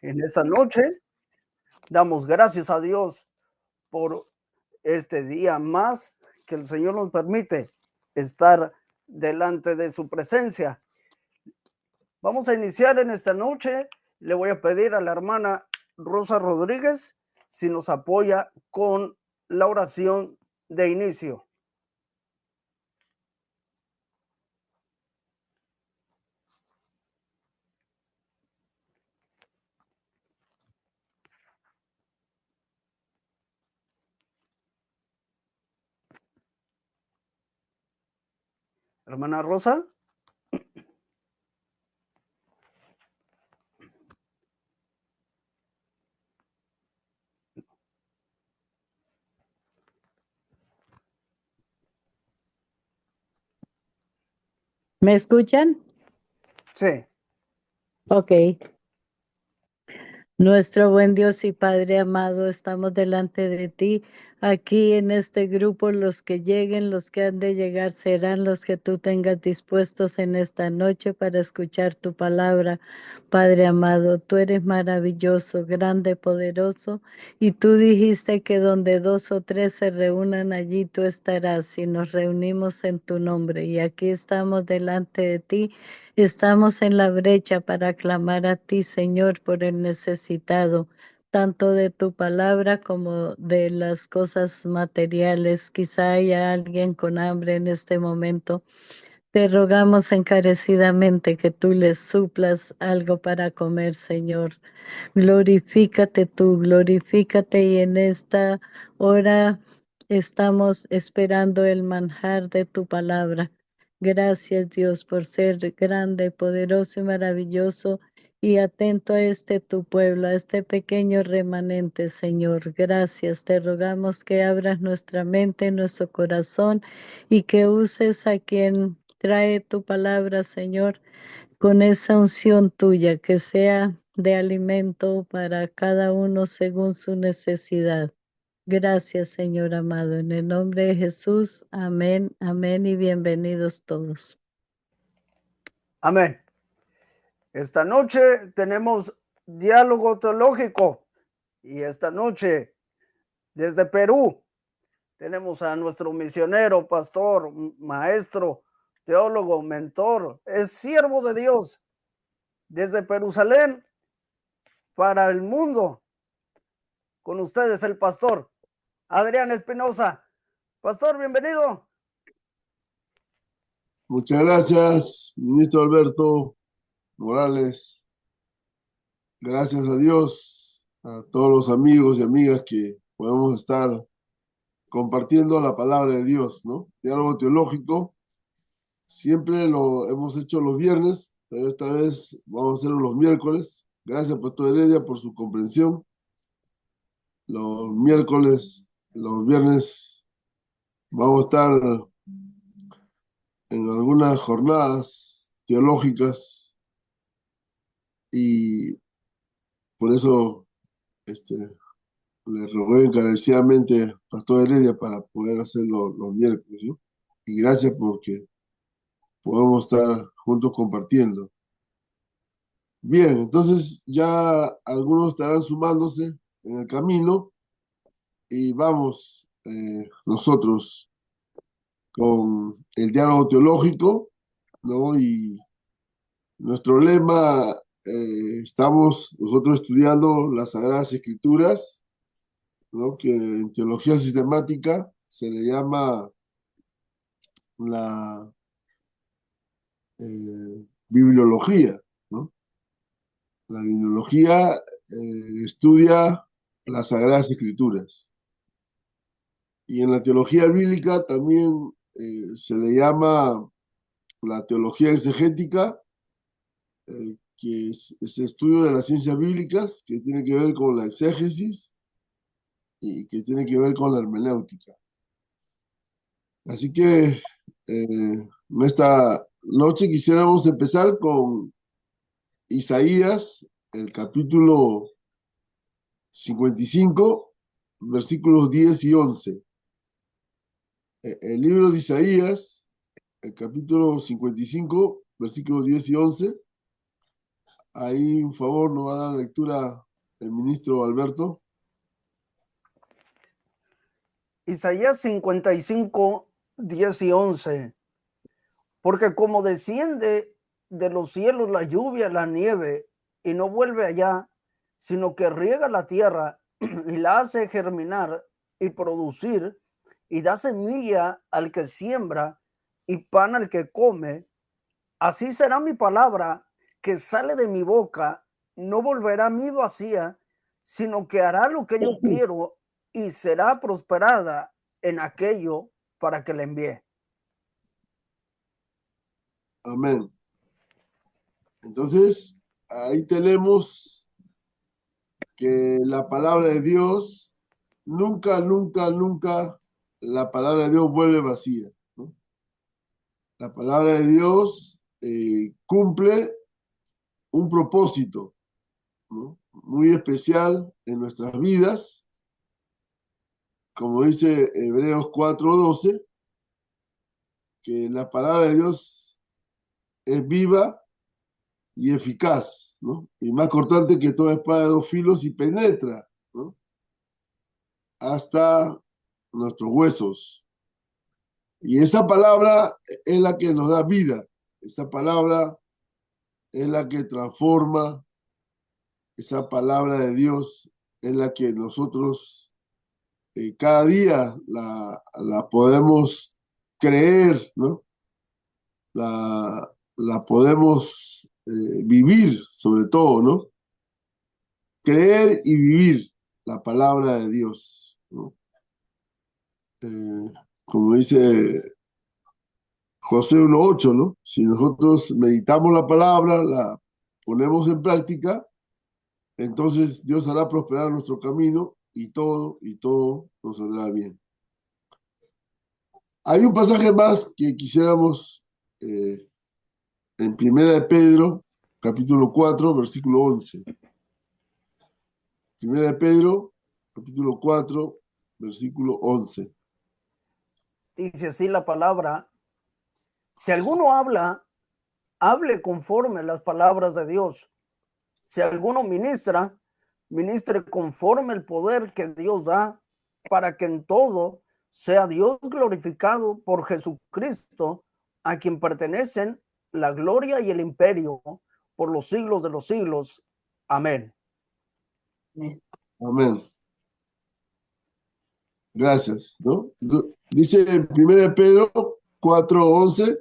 En esta noche damos gracias a Dios por este día más que el Señor nos permite estar delante de su presencia. Vamos a iniciar en esta noche. Le voy a pedir a la hermana Rosa Rodríguez si nos apoya con la oración de inicio. Hermana Rosa. ¿Me escuchan? Sí. Ok. Nuestro buen Dios y Padre amado, estamos delante de ti. Aquí en este grupo, los que lleguen, los que han de llegar, serán los que tú tengas dispuestos en esta noche para escuchar tu palabra. Padre amado, tú eres maravilloso, grande, poderoso, y tú dijiste que donde 2 o 3 se reúnan, allí tú estarás, y nos reunimos en tu nombre. Y aquí estamos delante de ti. Estamos en la brecha para clamar a ti, Señor, por el necesitado, tanto de tu palabra como de las cosas materiales. Quizá haya alguien con hambre en este momento. Te rogamos encarecidamente que tú les suplas algo para comer, Señor. Glorifícate tú, glorifícate, y en esta hora estamos esperando el manjar de tu palabra. Gracias, Dios, por ser grande, poderoso y maravilloso, y atento a este tu pueblo, a este pequeño remanente, Señor. Gracias, te rogamos que abras nuestra mente, nuestro corazón, y que uses a quien trae tu palabra, Señor, con esa unción tuya, que sea de alimento para cada uno según su necesidad. Gracias, Señor amado, en el nombre de Jesús. Amén, amén, y bienvenidos todos. Amén. Esta noche tenemos diálogo teológico y esta noche desde Perú tenemos a nuestro misionero, pastor, maestro, teólogo, mentor, es siervo de Dios desde Jerusalén para el mundo. Con ustedes el pastor Adrián Espinosa. Pastor, bienvenido. Muchas gracias, ministro Alberto Morales. Gracias a Dios, a todos los amigos y amigas que podemos estar compartiendo la palabra de Dios, ¿no? Diálogo teológico. Siempre lo hemos hecho los viernes, pero esta vez vamos a hacerlo los miércoles. Gracias, Pastor Heredia, por su comprensión. Los miércoles, los viernes, vamos a estar en algunas jornadas teológicas y por eso le rogué encarecidamente, Pastor Heredia, para poder hacerlo los miércoles, ¿no? Y gracias porque podemos estar juntos compartiendo. Bien, entonces ya algunos estarán sumándose en el camino y vamos nosotros con el diálogo teológico, ¿no? Y nuestro lema, estamos nosotros estudiando las Sagradas Escrituras, ¿no? Que en teología sistemática se le llama la bibliología, ¿no? La bibliología estudia las Sagradas Escrituras. Y en la teología bíblica también se le llama la teología exegética, que es estudio de las ciencias bíblicas, que tiene que ver con la exégesis y que tiene que ver con la hermenéutica. Así que esta noche quisiéramos empezar con Isaías, el capítulo 55, versículos 10 y 11. El libro de Isaías, el capítulo 55, versículos 10 y 11, Ahí, un favor, nos va a dar lectura el ministro Alberto. Isaías 55, 10 y 11. Porque como desciende de los cielos la lluvia, la nieve, y no vuelve allá, sino que riega la tierra y la hace germinar y producir, y da semilla al que siembra y pan al que come, así será mi palabra que sale de mi boca, no volverá a mí vacía, sino que hará lo que yo quiero y será prosperada en aquello para que la envíe. Amén. Entonces, ahí tenemos que la palabra de Dios, nunca, nunca, nunca la palabra de Dios vuelve vacía, ¿no? La palabra de Dios cumple un propósito, ¿no? Muy especial en nuestras vidas, como dice Hebreos 4:12, que la palabra de Dios es viva y eficaz, ¿no? Y más cortante que toda espada de dos filos y penetra, ¿no? Hasta nuestros huesos. Y esa palabra es la que nos da vida, esa palabra es la que transforma, esa palabra de Dios es la que nosotros cada día la podemos creer, ¿no? La podemos vivir, sobre todo, ¿no? Creer y vivir la palabra de Dios, ¿no? Como dice Josué 1:8, ¿no? Si nosotros meditamos la palabra, la ponemos en práctica, entonces Dios hará prosperar nuestro camino y todo nos saldrá bien. Hay un pasaje más que quisiéramos en Primera de Pedro, capítulo 4, versículo 11. Primera de Pedro, capítulo 4, versículo 11. Dice así la palabra: si alguno habla, hable conforme a las palabras de Dios. Si alguno ministra, ministre conforme al poder que Dios da, para que en todo sea Dios glorificado por Jesucristo, a quien pertenecen la gloria y el imperio por los siglos de los siglos. Amén. Amén. Gracias, ¿no? Dice en 1 Pedro 4:11,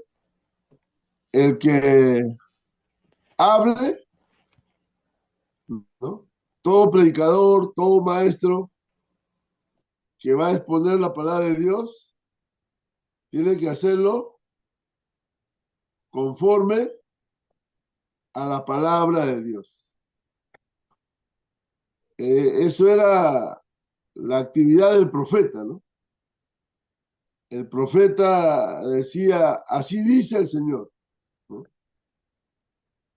el que hable, ¿no? Todo predicador, todo maestro que va a exponer la palabra de Dios, tiene que hacerlo conforme a la palabra de Dios. Eso era la actividad del profeta, ¿no? El profeta decía, así dice el Señor, ¿no?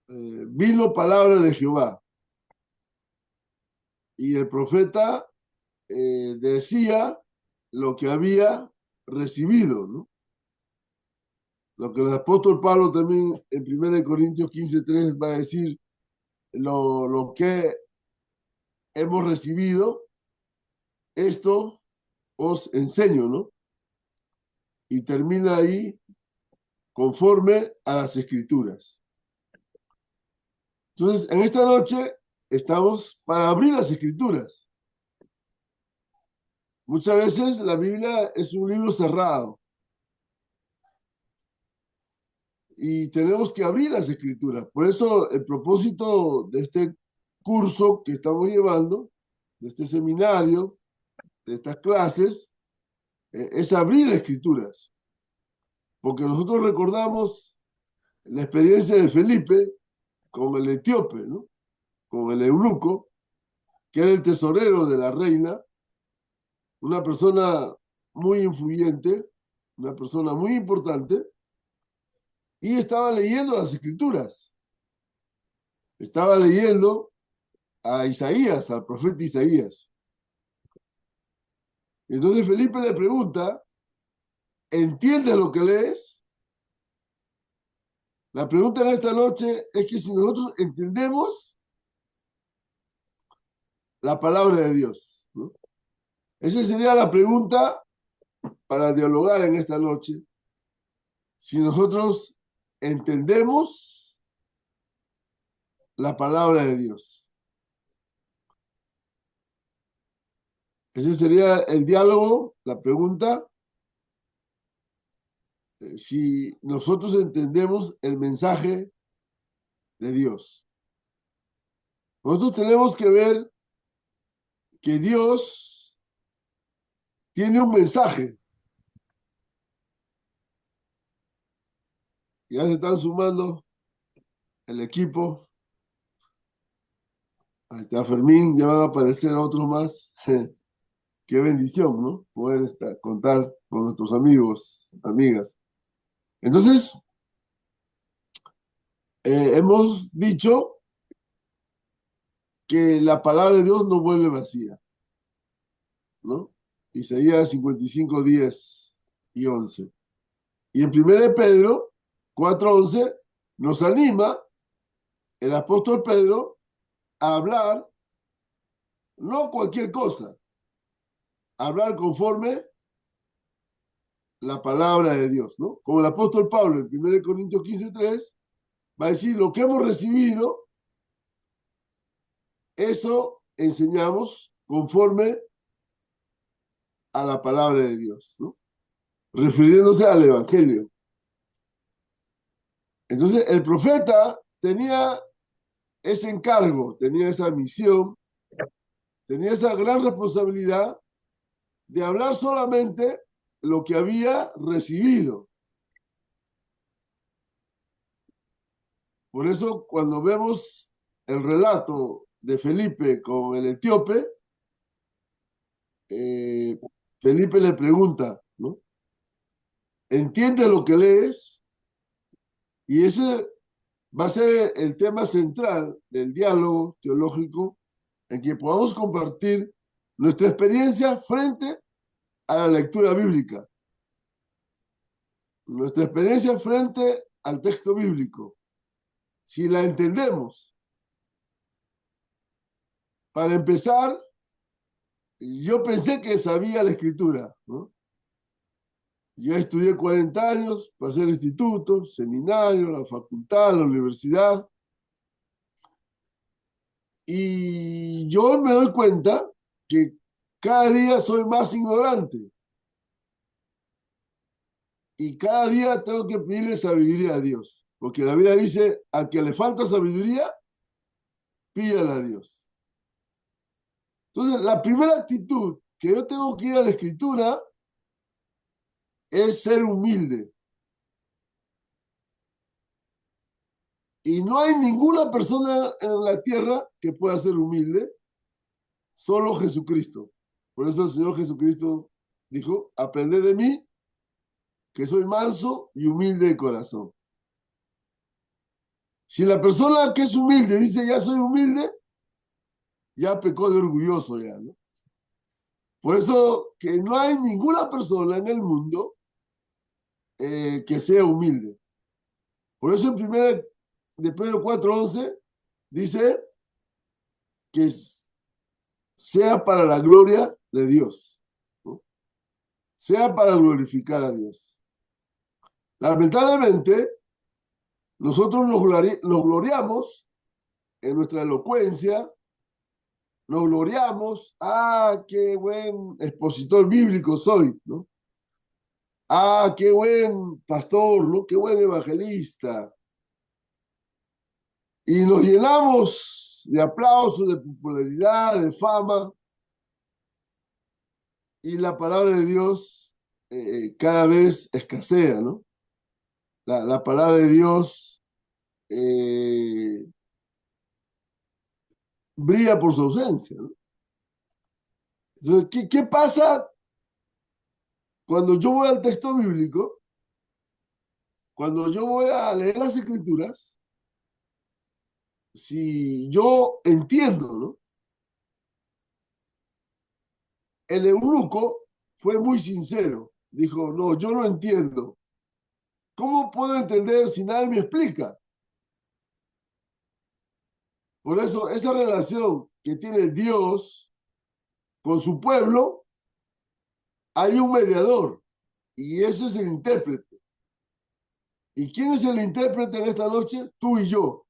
Vino palabra de Jehová. Y el profeta decía lo que había recibido, ¿no? Lo que el apóstol Pablo también en 1 Corintios 15:3 va a decir, lo que hemos recibido, esto os enseño, ¿no? Y termina ahí conforme a las escrituras. Entonces, en esta noche estamos para abrir las escrituras. Muchas veces la Biblia es un libro cerrado y tenemos que abrir las escrituras. Por eso el propósito de este curso que estamos llevando, de este seminario, de estas clases, es abrir las escrituras. Porque nosotros recordamos la experiencia de Felipe con el etíope, ¿no? Con el eunuco, que era el tesorero de la reina, una persona muy influyente, una persona muy importante, y estaba leyendo las escrituras. Estaba leyendo a Isaías, al profeta Isaías. Entonces Felipe le pregunta, ¿entiendes lo que lees? La pregunta en esta noche es que si nosotros entendemos la palabra de Dios, ¿no? Esa sería la pregunta para dialogar en esta noche. Si nosotros entendemos la palabra de Dios. Ese sería el diálogo, la pregunta. Si nosotros entendemos el mensaje de Dios. Nosotros tenemos que ver que Dios tiene un mensaje. Ya se están sumando el equipo. Ahí está Fermín, ya van a aparecer otros más. Qué bendición, ¿no? Poder contar con nuestros amigos, amigas. Entonces, hemos dicho que la palabra de Dios no vuelve vacía, ¿no? Isaías 55, 10 y 11. Y en 1 Pedro 4:11 nos anima el apóstol Pedro a hablar no cualquier cosa, a hablar conforme la palabra de Dios, ¿no? Como el apóstol Pablo en 1 Corintios 15:3 va a decir, lo que hemos recibido, eso enseñamos conforme a la palabra de Dios, ¿no? Refiriéndose al Evangelio. Entonces, el profeta tenía ese encargo, tenía esa misión, tenía esa gran responsabilidad de hablar solamente lo que había recibido. Por eso, cuando vemos el relato de Felipe con el etíope, Felipe le pregunta, ¿no? ¿Entiendes lo que lees? Y ese va a ser el tema central del diálogo teológico en que podamos compartir nuestra experiencia frente a la lectura bíblica, nuestra experiencia frente al texto bíblico, si la entendemos. Para empezar, yo pensé que sabía la escritura, ¿no? Ya estudié 40 años, pasé el instituto, seminario, la facultad, la universidad, y yo me doy cuenta que cada día soy más ignorante y cada día tengo que pedirle sabiduría a Dios, porque la Biblia dice, a que le falta sabiduría, pídala a Dios. Entonces, la primera actitud que yo tengo que ir a la escritura es ser humilde. Y no hay ninguna persona en la tierra que pueda ser humilde, solo Jesucristo. Por eso el Señor Jesucristo dijo, aprended de mí, que soy manso y humilde de corazón. Si la persona que es humilde dice, ya soy humilde, ya pecó de orgulloso ya, ¿no? Por eso que no hay ninguna persona en el mundo que sea humilde. Por eso en 1 de Pedro 4:11 dice que sea para la gloria de Dios, ¿no? Sea para glorificar a Dios. Lamentablemente, nosotros nos gloriamos en nuestra elocuencia, nos gloriamos, qué buen expositor bíblico soy, ¿no? Qué buen pastor, ¿no? Qué buen evangelista. Y nos llenamos de aplausos, de popularidad, de fama. Y la palabra de Dios cada vez escasea, ¿no? La palabra de Dios brilla por su ausencia, ¿no? Entonces, ¿qué pasa cuando yo voy al texto bíblico? Cuando yo voy a leer las escrituras, si yo entiendo, ¿no? El eunuco fue muy sincero. Dijo, no, yo no entiendo. ¿cómo puedo entender si nadie me explica? Por eso, esa relación que tiene Dios con su pueblo, hay un mediador, y ese es el intérprete. ¿Y quién es el intérprete en esta noche? Tú y yo.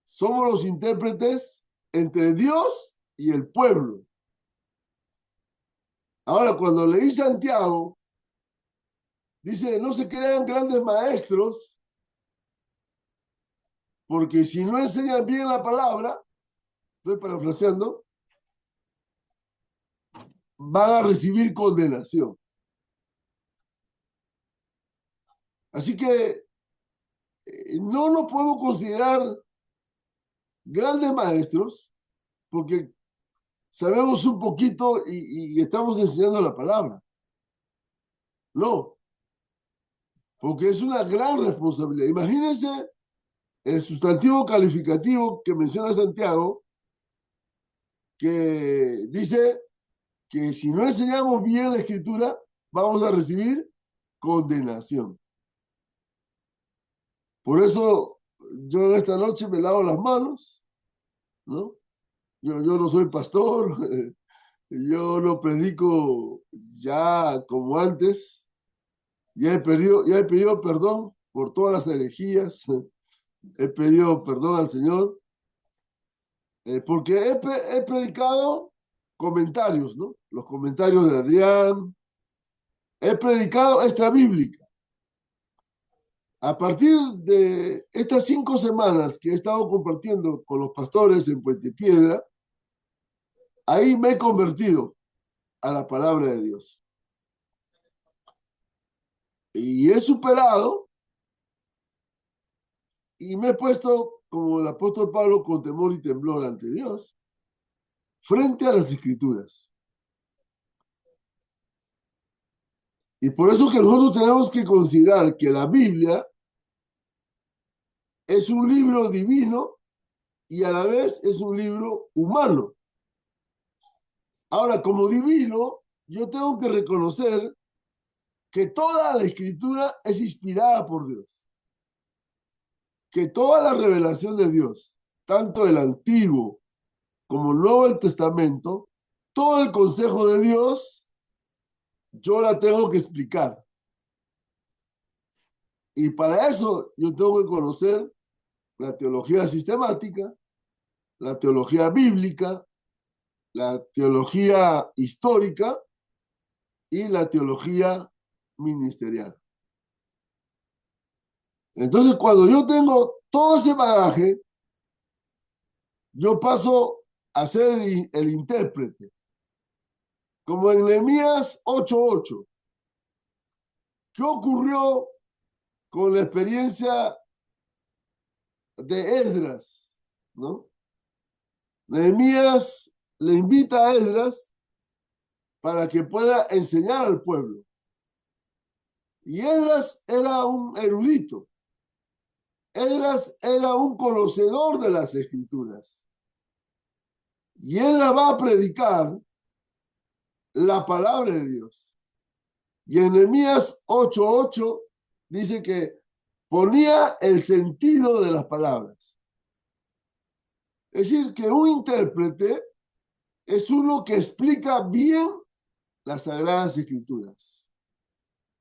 Somos los intérpretes entre Dios y el pueblo. Ahora, cuando leí Santiago, dice, no se crean grandes maestros, porque si no enseñan bien la palabra, estoy parafraseando, van a recibir condenación. Así que no nos podemos considerar grandes maestros, porque sabemos un poquito y estamos enseñando la palabra. No, porque es una gran responsabilidad. Imagínense el sustantivo calificativo que menciona Santiago, que dice que si no enseñamos bien la escritura, vamos a recibir condenación. Por eso yo esta noche me lavo las manos, ¿no? Yo no soy pastor, yo no predico ya como antes, ya he pedido perdón por todas las herejías, he pedido perdón al Señor, porque he predicado comentarios, ¿no? Los comentarios de Adrián, he predicado extra bíblica. A partir de estas 5 semanas que he estado compartiendo con los pastores en Puente Piedra, ahí me he convertido a la palabra de Dios. Y he superado y me he puesto, como el apóstol Pablo, con temor y temblor ante Dios, frente a las escrituras. Y por eso que nosotros tenemos que considerar que la Biblia es un libro divino y a la vez es un libro humano. Ahora, como divino, yo tengo que reconocer que toda la escritura es inspirada por Dios. Que toda la revelación de Dios, tanto el Antiguo como el Nuevo Testamento, todo el consejo de Dios, yo la tengo que explicar. Y para eso yo tengo que conocer la teología sistemática, la teología bíblica, la teología histórica y la teología ministerial. Entonces, cuando yo tengo todo ese bagaje, yo paso a ser el intérprete. Como en Nehemías 8:8. ¿Qué ocurrió con la experiencia de Esdras? ¿No? Nehemías le invita a Esdras para que pueda enseñar al pueblo. Y Esdras era un erudito. Esdras era un conocedor de las escrituras. Y Esdras va a predicar la palabra de Dios. Y en Nehemías 8:8 dice que ponía el sentido de las palabras. Es decir, que un intérprete es uno que explica bien las Sagradas Escrituras.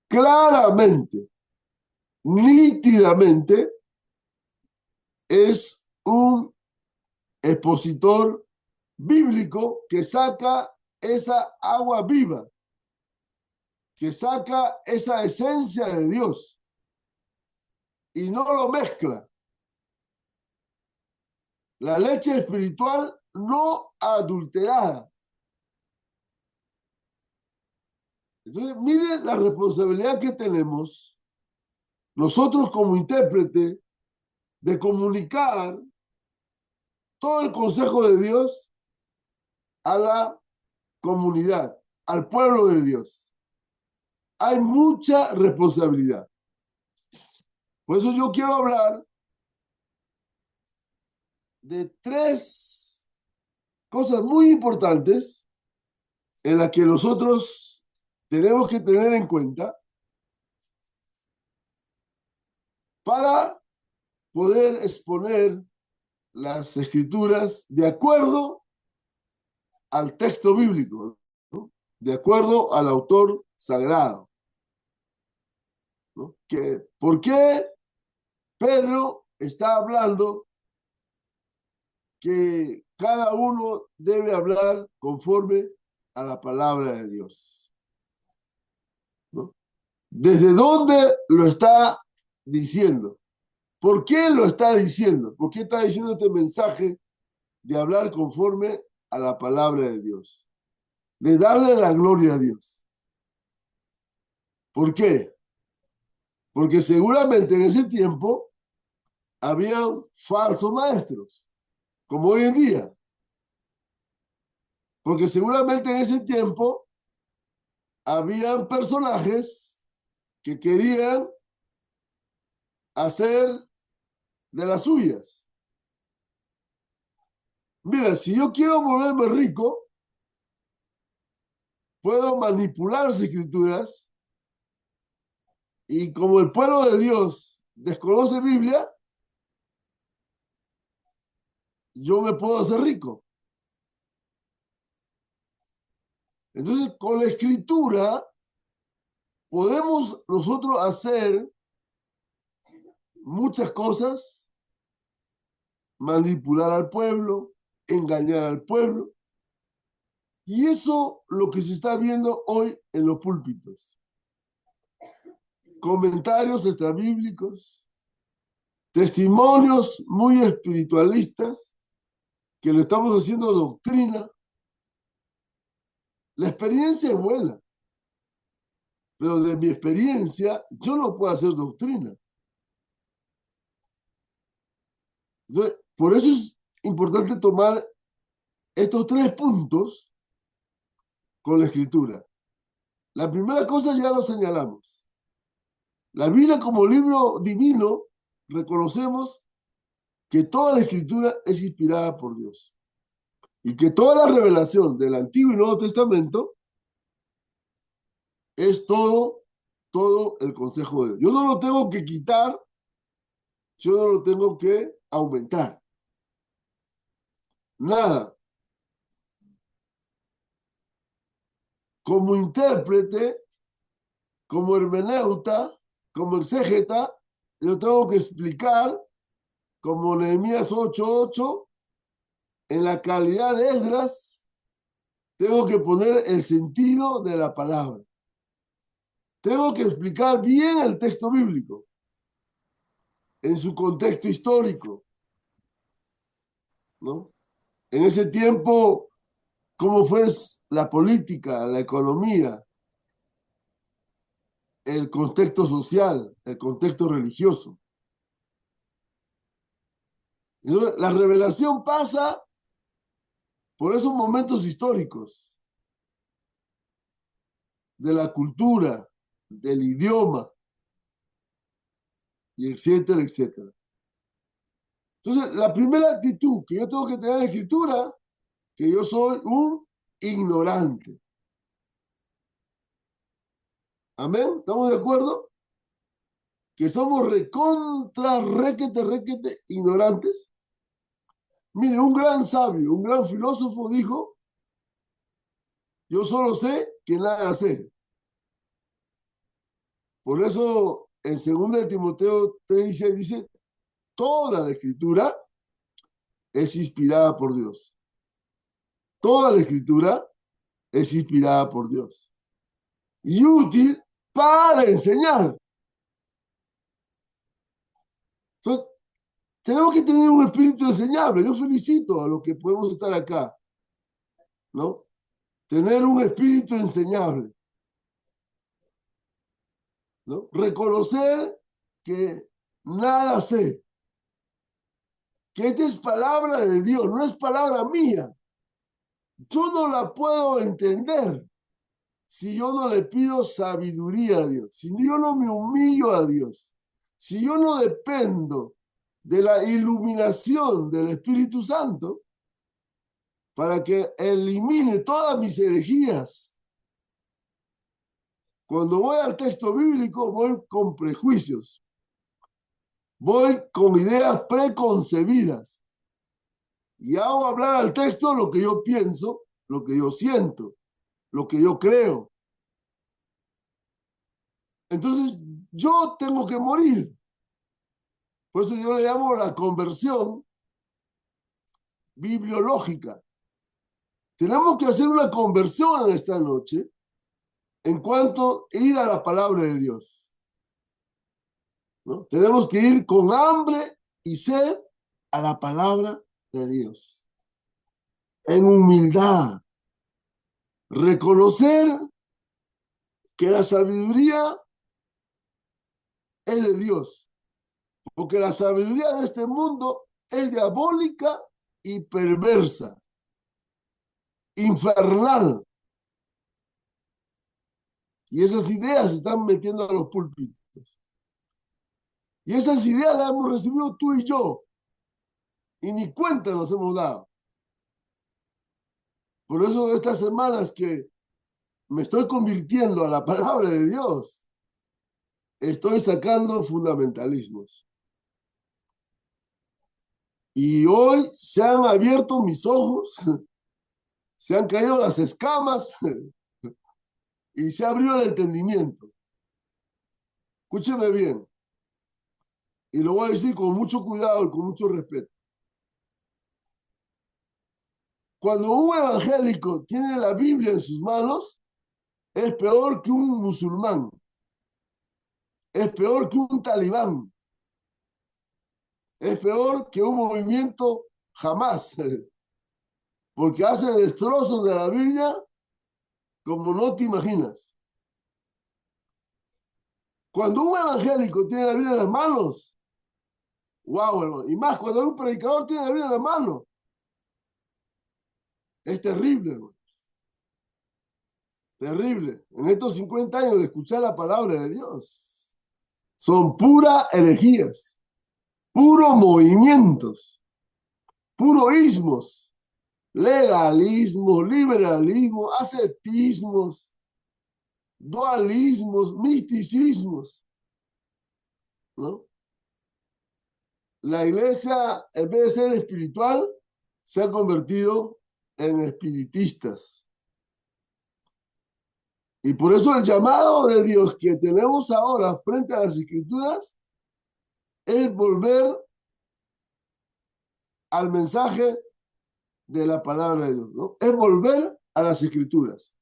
Claramente, nítidamente, es un expositor bíblico que saca esa agua viva, que saca esa esencia de Dios y no lo mezcla. La leche espiritual no adulterada. Entonces, miren la responsabilidad que tenemos nosotros como intérprete de comunicar todo el consejo de Dios a la comunidad, al pueblo de Dios. Hay mucha responsabilidad. Por eso yo quiero hablar de 3 cosas muy importantes en las que nosotros tenemos que tener en cuenta para poder exponer las escrituras de acuerdo al texto bíblico, ¿no? De acuerdo al autor sagrado, ¿no? ¿Por qué Pedro está hablando que cada uno debe hablar conforme a la palabra de Dios, ¿no? ¿Desde dónde lo está diciendo? ¿Por qué lo está diciendo? ¿Por qué está diciendo este mensaje de hablar conforme a la palabra de Dios? De darle la gloria a Dios. ¿Por qué? Porque seguramente en ese tiempo habían falsos maestros, como hoy en día. Porque seguramente en ese tiempo habían personajes que querían hacer de las suyas. Mira, si yo quiero volverme rico, puedo manipular las escrituras y como el pueblo de Dios desconoce Biblia, yo me puedo hacer rico. Entonces, con la escritura podemos nosotros hacer muchas cosas, manipular al pueblo, engañar al pueblo. Y eso lo que se está viendo hoy en los púlpitos. Comentarios extrabíblicos, testimonios muy espiritualistas, que lo estamos haciendo doctrina. La experiencia es buena, pero de mi experiencia yo no puedo hacer doctrina. Entonces, por eso es importante tomar estos 3 puntos con la escritura. La primera cosa ya lo señalamos. La Biblia como libro divino, reconocemos que toda la escritura es inspirada por Dios y que toda la revelación del Antiguo y Nuevo Testamento es todo el consejo de Dios. Yo no lo tengo que quitar, yo no lo tengo que aumentar. Nada. Como intérprete, como hermeneuta, como exégeta, yo tengo que explicar, como Nehemías 8:8, en la calidad de Esdras, tengo que poner el sentido de la palabra. Tengo que explicar bien el texto bíblico en su contexto histórico, ¿no? En ese tiempo, cómo fue la política, la economía, el contexto social, el contexto religioso. Entonces, la revelación pasa por esos momentos históricos de la cultura, del idioma, y etcétera, etcétera. Entonces, la primera actitud que yo tengo que tener en la escritura, que yo soy un ignorante. ¿Amén? ¿Estamos de acuerdo? Que somos requete ignorantes. Mire, un gran sabio, un gran filósofo dijo, yo solo sé que nada sé. Por eso, en 2 Timoteo 3:16 dice, toda la escritura es inspirada por Dios. Toda la escritura es inspirada por Dios. Y útil para enseñar. Entonces, tenemos que tener un espíritu enseñable. Yo felicito a los que podemos estar acá, ¿no? Tener un espíritu enseñable, ¿no? Reconocer que nada sé, que esta es palabra de Dios, no es palabra mía. Yo no la puedo entender si yo no le pido sabiduría a Dios, si yo no me humillo a Dios, si yo no dependo de la iluminación del Espíritu Santo para que elimine todas mis herejías. Cuando voy al texto bíblico voy con prejuicios, Voy con ideas preconcebidas y hago hablar al texto lo que yo pienso, lo que yo siento, lo que yo creo. Entonces, yo tengo que morir. Por eso yo le llamo la conversión bibliológica. Tenemos que hacer una conversión en esta noche en cuanto a ir a la palabra de Dios, ¿no? Tenemos que ir con hambre y sed a la palabra de Dios, en humildad, reconocer que la sabiduría es de Dios, porque la sabiduría de este mundo es diabólica y perversa, infernal. Y esas ideas se están metiendo a los púlpitos. Y esas ideas las hemos recibido tú y yo. Y ni cuenta nos hemos dado. Por eso estas semanas que me estoy convirtiendo a la palabra de Dios, estoy sacando fundamentalismos. Y hoy se han abierto mis ojos, se han caído las escamas y se abrió el entendimiento. Escúcheme bien. Y lo voy a decir con mucho cuidado y con mucho respeto. Cuando un evangélico tiene la Biblia en sus manos, es peor que un musulmán. Es peor que un talibán. Es peor que un movimiento jamás. Porque hace destrozos de la Biblia como no te imaginas. Cuando un evangélico tiene la Biblia en las manos, wow, hermano. Y más cuando un predicador tiene la Biblia en las manos, es terrible, hermano. Terrible. En estos 50 años de escuchar la palabra de Dios, son puras herejías, puros movimientos, puros ismos, legalismo, liberalismo, ascetismos, dualismos, misticismos, ¿no? La iglesia, en vez de ser espiritual, se ha convertido en espiritistas. Y por eso el llamado de Dios que tenemos ahora frente a las Escrituras es volver al mensaje de la palabra de Dios, ¿no? Es volver a las Escrituras.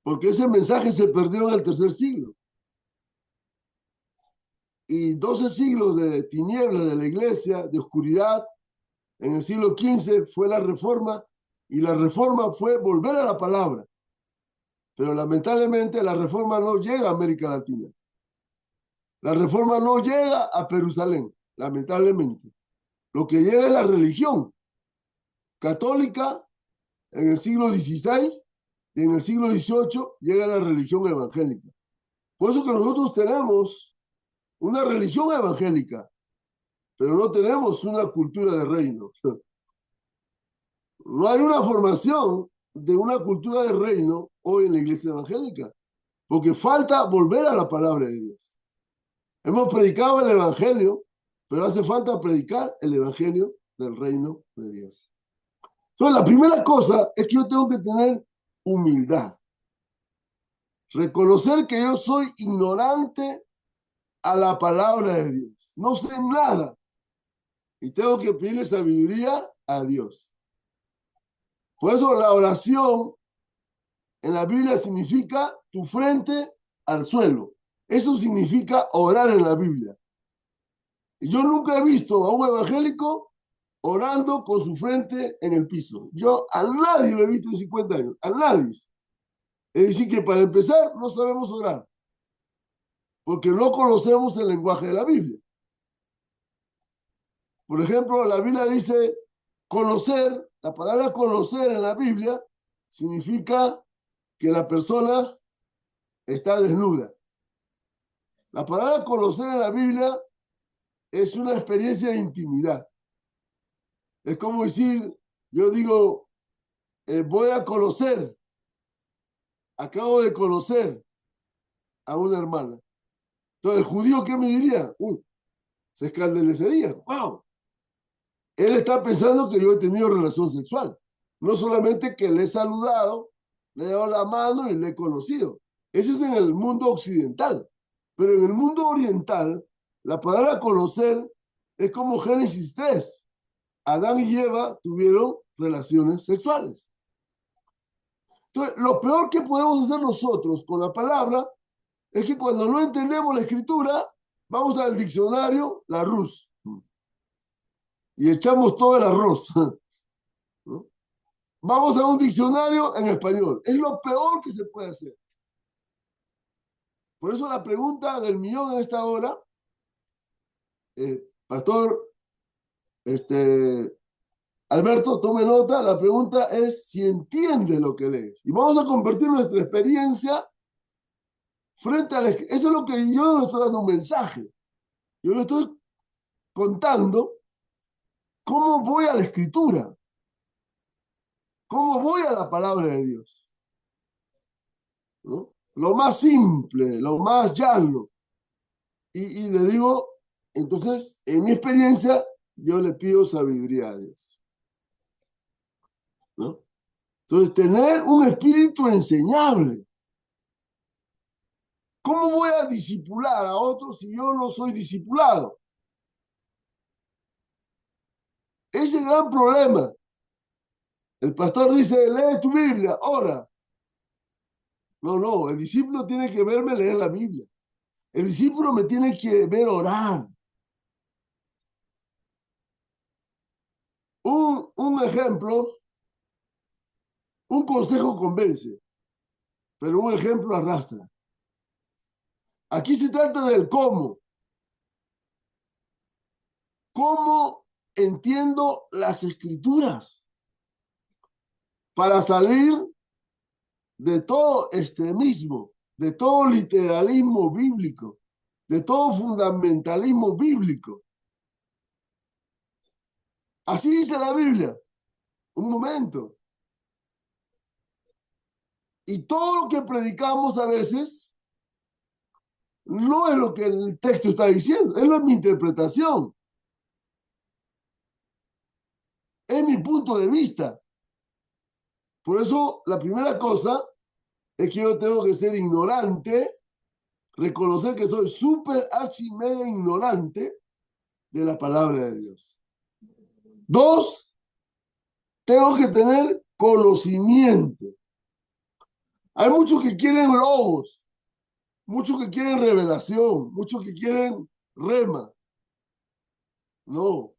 Porque ese mensaje se perdió en el tercer siglo. Y 12 siglos de tinieblas de la iglesia, de oscuridad, en el siglo XV fue la reforma, y la reforma fue volver a la palabra. Pero lamentablemente la reforma no llega a América Latina. La reforma no llega a Jerusalén, lamentablemente. Lo que llega es la religión católica en el siglo XVI y en el siglo XVIII llega la religión evangélica. Por eso que nosotros tenemos una religión evangélica, pero no tenemos una cultura de reino. No hay una formación de una cultura de reino hoy en la iglesia evangélica, porque falta volver a la palabra de Dios. Hemos predicado el evangelio, pero hace falta predicar el evangelio del reino de Dios. Entonces, la primera cosa es que yo tengo que tener humildad. Reconocer que yo soy ignorante a la palabra de Dios. No sé nada. Y tengo que pedirle sabiduría a Dios. Por eso la oración en la Biblia significa tu frente al suelo. Eso significa orar en la Biblia. Y yo nunca he visto a un evangélico orando con su frente en el piso. Yo a nadie lo he visto en 50 años. A nadie. Es decir, que para empezar no sabemos orar. Porque no conocemos el lenguaje de la Biblia. Por ejemplo, la Biblia dice conocer. La palabra conocer en la Biblia significa que la persona está desnuda. La palabra conocer en la Biblia es una experiencia de intimidad. Es como decir, yo digo, voy a conocer, acabo de conocer a una hermana. Entonces, el judío, ¿qué me diría? Uy, se escandalizaría. ¡Wow! Él está pensando que yo he tenido relación sexual. No solamente que le he saludado, le he dado la mano y le he conocido. Ese es en el mundo occidental. Pero en el mundo oriental, la palabra conocer es como Génesis 3. Adán y Eva tuvieron relaciones sexuales. Entonces, lo peor que podemos hacer nosotros con la palabra es que cuando no entendemos la escritura, vamos al diccionario, la Rus, y echamos todo el arroz, ¿no? Vamos a un diccionario en español. Es lo peor que se puede hacer. Por eso la pregunta del millón en esta hora, Pastor Alberto, tome nota, la pregunta es si entiende lo que lees. Y vamos a convertir nuestra experiencia frente a la... Eso es lo que yo le estoy dando un mensaje. Yo le estoy contando cómo voy a la escritura, cómo voy a la palabra de Dios, ¿no? Lo más simple, lo más llano. Y le digo, entonces, en mi experiencia, yo le pido sabiduría a Dios, ¿no? Entonces, tener un espíritu enseñable. ¿Cómo voy a discipular a otros si yo no soy discipulado? Ese es el gran problema. El pastor dice, lee tu Biblia, ora. No, el discípulo tiene que verme leer la Biblia. El discípulo me tiene que ver orar. Un ejemplo, un consejo convence, pero un ejemplo arrastra. Aquí se trata del cómo. ¿Cómo entiendo las escrituras? Para salir de todo extremismo, de todo literalismo bíblico, de todo fundamentalismo bíblico. Así dice la Biblia. Un momento. Y todo lo que predicamos a veces no es lo que el texto está diciendo, es mi interpretación, es mi punto de vista. Por eso la primera cosa es que yo tengo que ser ignorante, reconocer que soy súper archi mega ignorante de la palabra de Dios. 2, tengo que tener conocimiento. Hay muchos que quieren logos, muchos que quieren revelación, muchos que quieren rema. No.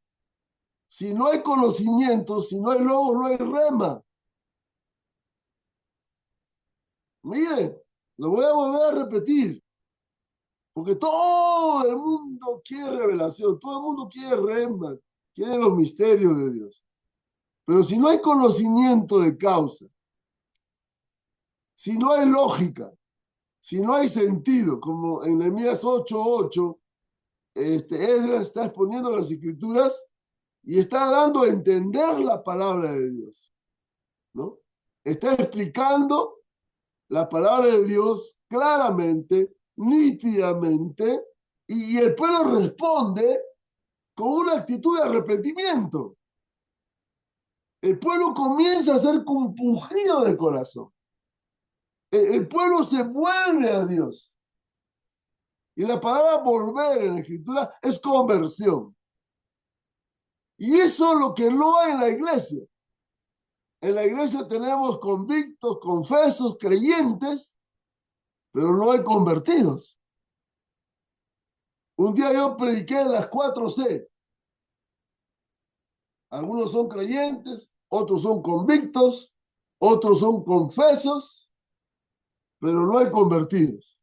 Si no hay conocimiento, si no hay logos, no hay rema. Mire, lo voy a volver a repetir. Porque todo el mundo quiere revelación, todo el mundo quiere rema, quiere los misterios de Dios. Pero si no hay conocimiento de causa, si no hay lógica, si no hay sentido, como en Nehemías 8:8, Esdras está exponiendo las escrituras y está dando a entender la palabra de Dios, ¿no? Está explicando la palabra de Dios claramente, nítidamente, y el pueblo responde con una actitud de arrepentimiento. El pueblo comienza a ser compungido de corazón. El pueblo se vuelve a Dios. Y la palabra volver en la escritura es conversión. Y eso es lo que no hay en la iglesia. En la iglesia tenemos convictos, confesos, creyentes, pero no hay convertidos. Un día yo prediqué las 4C. Algunos son creyentes, otros son convictos, otros son confesos, pero no hay convertidos.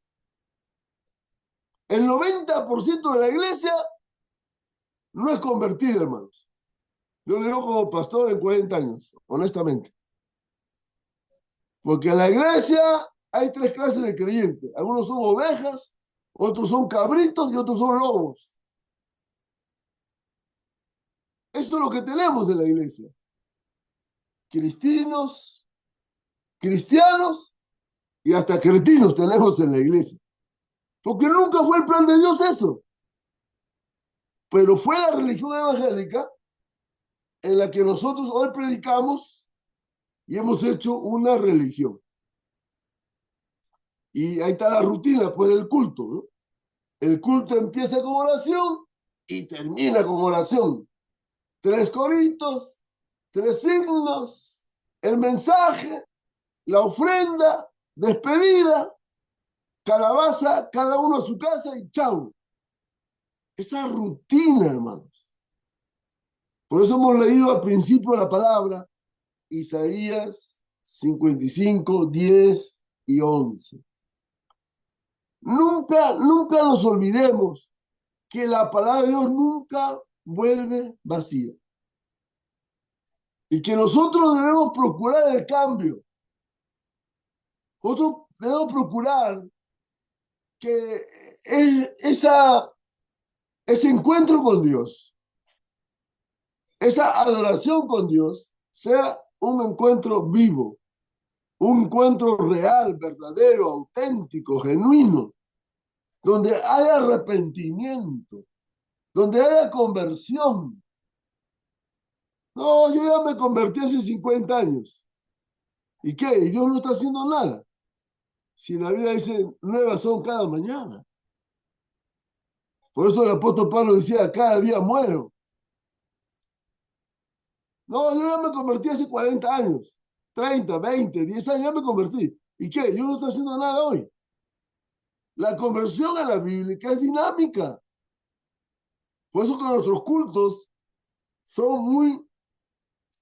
El 90% de la iglesia no es convertida, hermanos. Yo le digo como pastor en 40 años, honestamente. Porque en la iglesia hay 3 clases de creyentes. Algunos son ovejas, otros son cabritos y otros son lobos. Eso es lo que tenemos en la iglesia. Cristianos y hasta cretinos tenemos en la iglesia. porque nunca fue el plan de Dios eso. Pero fue la religión evangélica en la que nosotros hoy predicamos y hemos hecho una religión. Y ahí está la rutina, pues, del culto, ¿no? El culto empieza con oración y termina con oración. 3 coritos, 3 himnos, el mensaje, la ofrenda, despedida, calabaza, cada uno a su casa y chau. Esa rutina, hermanos. Por eso hemos leído al principio la palabra Isaías 55, 10 y 11. Nunca nos olvidemos que la palabra de Dios nunca vuelve vacía. Y que nosotros debemos procurar el cambio. Nosotros debemos procurar que ese encuentro con Dios, esa adoración con Dios, sea un encuentro vivo, un encuentro real, verdadero, auténtico, genuino, donde haya arrepentimiento, donde haya conversión. No, yo ya me convertí hace 50 años. ¿Y qué? Y Dios no está haciendo nada. Si la Biblia dice, nuevas son cada mañana. Por eso el apóstol Pablo decía, cada día muero. No, yo ya me convertí hace 40 años, 30, 20, 10 años, ya me convertí. ¿Y qué? Yo no estoy haciendo nada hoy. La conversión a la bíblica es dinámica. Por eso que nuestros cultos son muy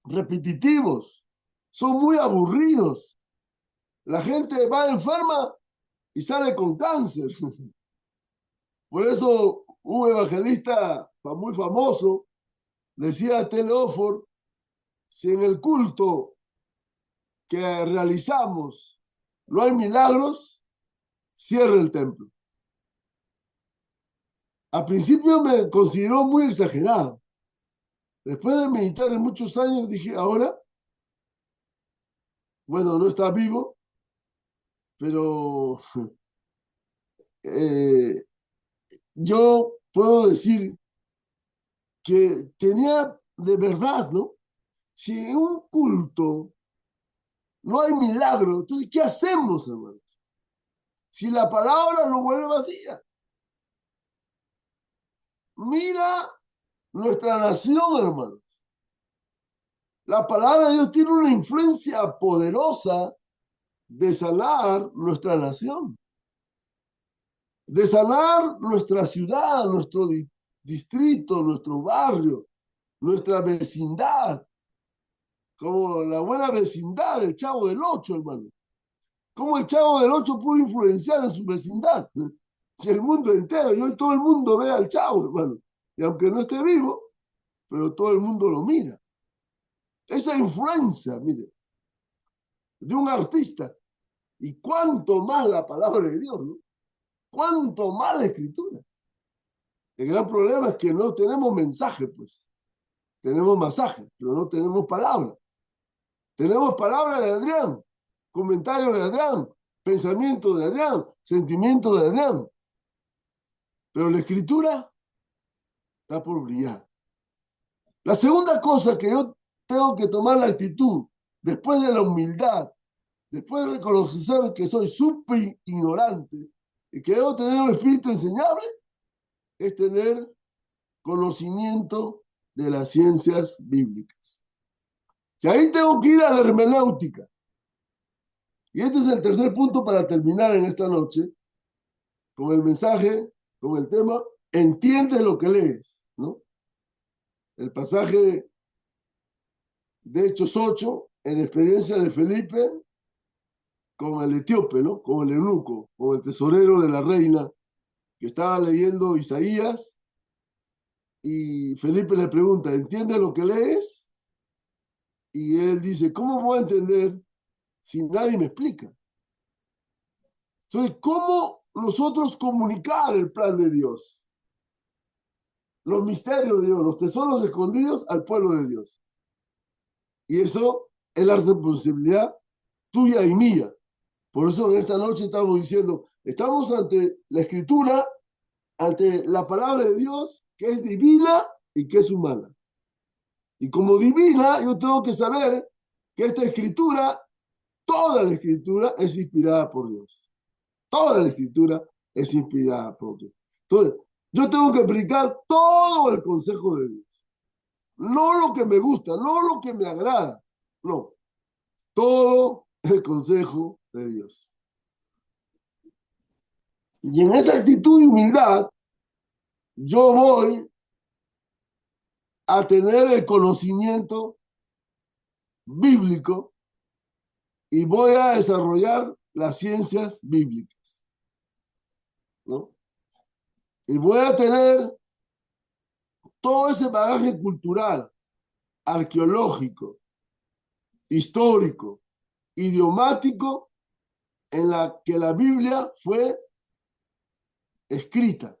repetitivos, son muy aburridos. La gente va enferma y sale con cáncer. Por eso un evangelista muy famoso decía a Telófor, si en el culto que realizamos no hay milagros, cierre el templo. Al principio me consideró muy exagerado. Después de meditar en muchos años, dije, ahora, bueno, no está vivo, pero yo puedo decir que tenía de verdad, ¿no? Si en un culto no hay milagro, entonces, ¿qué hacemos, hermanos? Si la palabra lo vuelve vacía. Mira nuestra nación, hermanos. La palabra de Dios tiene una influencia poderosa de sanar nuestra nación, de sanar nuestra ciudad, nuestro distrito, nuestro barrio, nuestra vecindad, como la buena vecindad del Chavo del Ocho, hermano. ¿Cómo el Chavo del Ocho pudo influenciar en su vecindad? Si el mundo entero, y hoy todo el mundo ve al Chavo, hermano. Y aunque no esté vivo, pero todo el mundo lo mira. Esa influencia, mire, de un artista. Y cuánto más la palabra de Dios, ¿no? Cuánto más la escritura. El gran problema es que no tenemos mensaje, pues. Tenemos masaje, pero no tenemos palabra. Tenemos palabra de Adrián, comentario de Adrián, pensamiento de Adrián, sentimiento de Adrián. Pero la escritura está por brillar. La segunda cosa que yo tengo que tomar la actitud, después de la humildad, después de reconocer que soy súper ignorante y que debo tener un espíritu enseñable, es tener conocimiento de las ciencias bíblicas. Y ahí tengo que ir a la hermenéutica. Y este es el tercer punto para terminar en esta noche, con el mensaje, con el tema, entiende lo que lees, ¿no? El pasaje de Hechos 8, en la experiencia de Felipe, con el etíope, ¿no? Con el eunuco, con el tesorero de la reina, que estaba leyendo Isaías, y Felipe le pregunta, ¿entiende lo que lees? Y él dice, ¿cómo voy a entender si nadie me explica? Entonces, ¿cómo nosotros comunicar el plan de Dios? Los misterios de Dios, los tesoros escondidos al pueblo de Dios. Y eso es la responsabilidad tuya y mía. Por eso en esta noche estamos diciendo, Estamos ante la Escritura, ante la palabra de Dios, que es divina y que es humana. Y como divina, yo tengo que saber que esta Escritura, toda la Escritura, es inspirada por Dios. Toda la Escritura es inspirada por Dios. Entonces, yo tengo que aplicar todo el consejo de Dios. No lo que me gusta, no lo que me agrada, no. Todo el consejo de Dios. Y en esa actitud de humildad, yo voy a tener el conocimiento bíblico y voy a desarrollar las ciencias bíblicas, ¿no? Y voy a tener todo ese bagaje cultural, arqueológico, histórico, idiomático, en la que la Biblia fue escrita.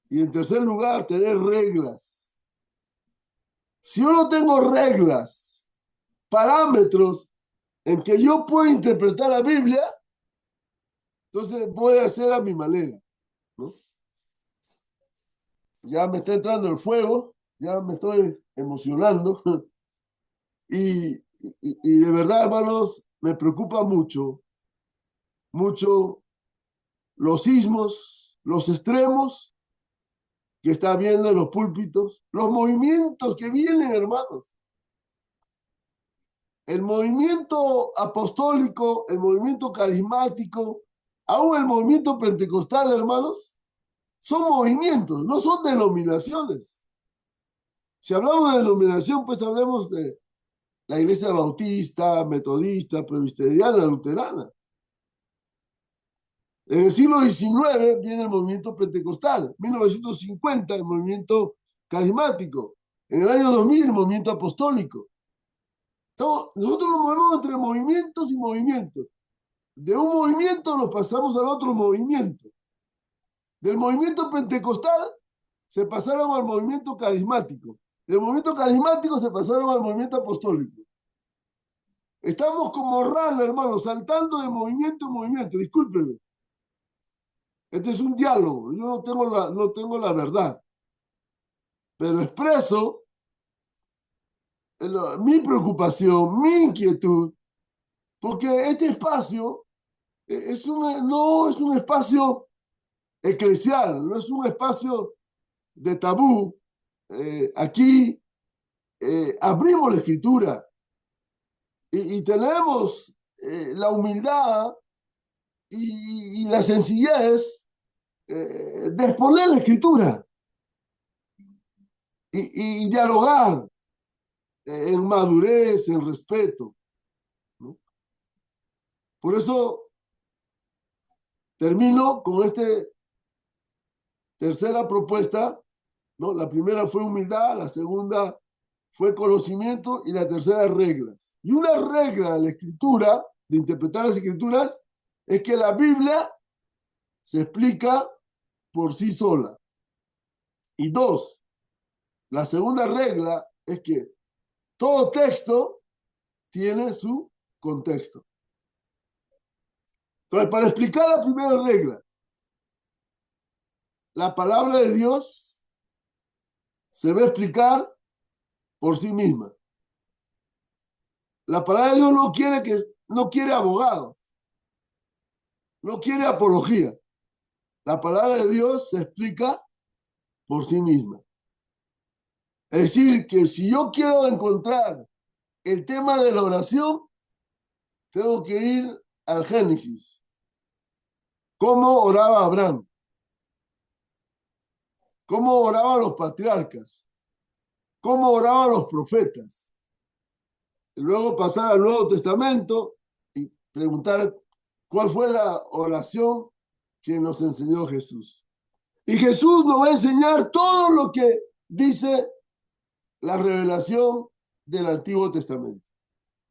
Y en tercer lugar, tener reglas. Si yo no tengo reglas, parámetros en que yo puedo interpretar la Biblia, entonces voy a hacer a mi manera, ¿no? Ya me está entrando el fuego, ya me estoy emocionando. Y de verdad, hermanos, me preocupa mucho, mucho los sismos, los extremos que está viendo en los púlpitos, los movimientos que vienen, hermanos. El movimiento apostólico, el movimiento carismático, aún el movimiento pentecostal, hermanos, son movimientos, no son denominaciones. Si hablamos de denominación, pues hablemos de la iglesia bautista, metodista, presbiteriana, luterana. En el siglo XIX viene el movimiento pentecostal, 1950 el movimiento carismático, en el año 2000 el movimiento apostólico. Entonces, nosotros nos movemos entre movimientos y movimientos. De un movimiento nos pasamos al otro movimiento. Del movimiento pentecostal se pasaron al movimiento carismático. Del movimiento carismático se pasaron al movimiento apostólico. Estamos como rana, hermano, saltando de movimiento en movimiento. Discúlpenme. Este es un diálogo. Yo no tengo la verdad. Pero expreso mi preocupación, mi inquietud, porque este espacio no es un espacio eclesial, no es un espacio de tabú. Aquí abrimos la escritura y tenemos la humildad y la sencillez de exponer la escritura y dialogar en madurez, en respeto, ¿no? Por eso termino con esta tercera propuesta, ¿no? La primera fue humildad, la segunda fue conocimiento y la tercera reglas. Y una regla de la escritura, de interpretar las escrituras, es que la Biblia se explica por sí sola. Y dos, la segunda regla es que todo texto tiene su contexto. Entonces, para explicar la primera regla, la palabra de Dios se va a explicar por sí misma. La palabra de Dios no quiere abogado, no quiere apología. La palabra de Dios se explica por sí misma. Es decir, que si yo quiero encontrar el tema de la oración, tengo que ir al Génesis. ¿Cómo oraba Abraham? ¿Cómo oraban los patriarcas? ¿Cómo oraban los profetas? Y luego pasar al Nuevo Testamento y preguntar cuál fue la oración que nos enseñó Jesús. Y Jesús nos va a enseñar todo lo que dice la revelación del Antiguo Testamento.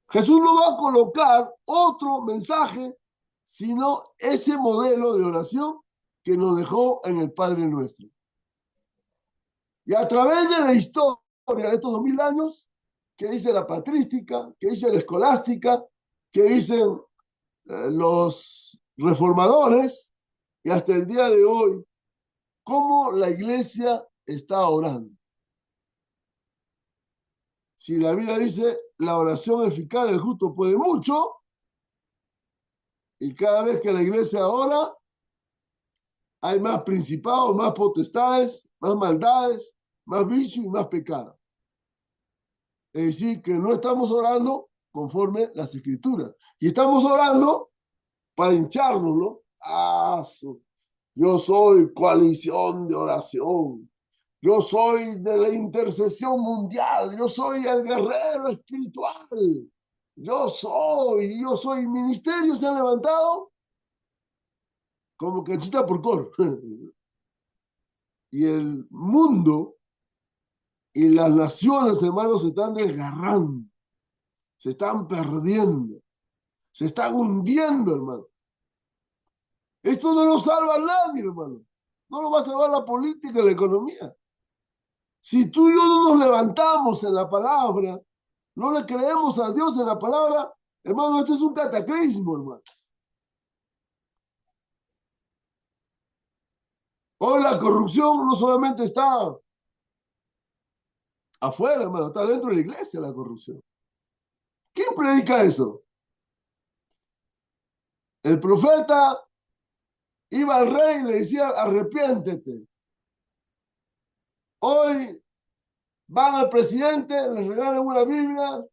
Jesús no va a colocar otro mensaje, sino ese modelo de oración que nos dejó en el Padre Nuestro. Y a través de la historia de estos 2000 años, que dice la patrística, que dice la escolástica, que dicen los reformadores y hasta el día de hoy, cómo la iglesia está orando. Si la Biblia dice, la oración eficaz del justo puede mucho, y cada vez que la iglesia ora, hay más principados, más potestades, más maldades, más vicio y más pecado. Es decir, que no estamos orando conforme las escrituras. Y estamos orando para hincharnos, ¿no? Yo soy coalición de oración. Yo soy de la intercesión mundial. Yo soy el guerrero espiritual. Yo soy. Ministerios se han levantado como cachita por cor. Y el mundo y las naciones, hermanos, se están desgarrando, se están perdiendo, se están hundiendo, hermano. Esto no lo salva a nadie, hermano. No lo va a salvar la política y la economía. Si tú y yo no nos levantamos en la palabra, no le creemos a Dios en la palabra, hermano, esto es un cataclismo, hermano. Hoy la corrupción no solamente está afuera, hermano, está dentro de la iglesia la corrupción. ¿Quién predica eso? El profeta iba al rey y le decía, arrepiéntete. Hoy van al presidente, le regalan una Biblia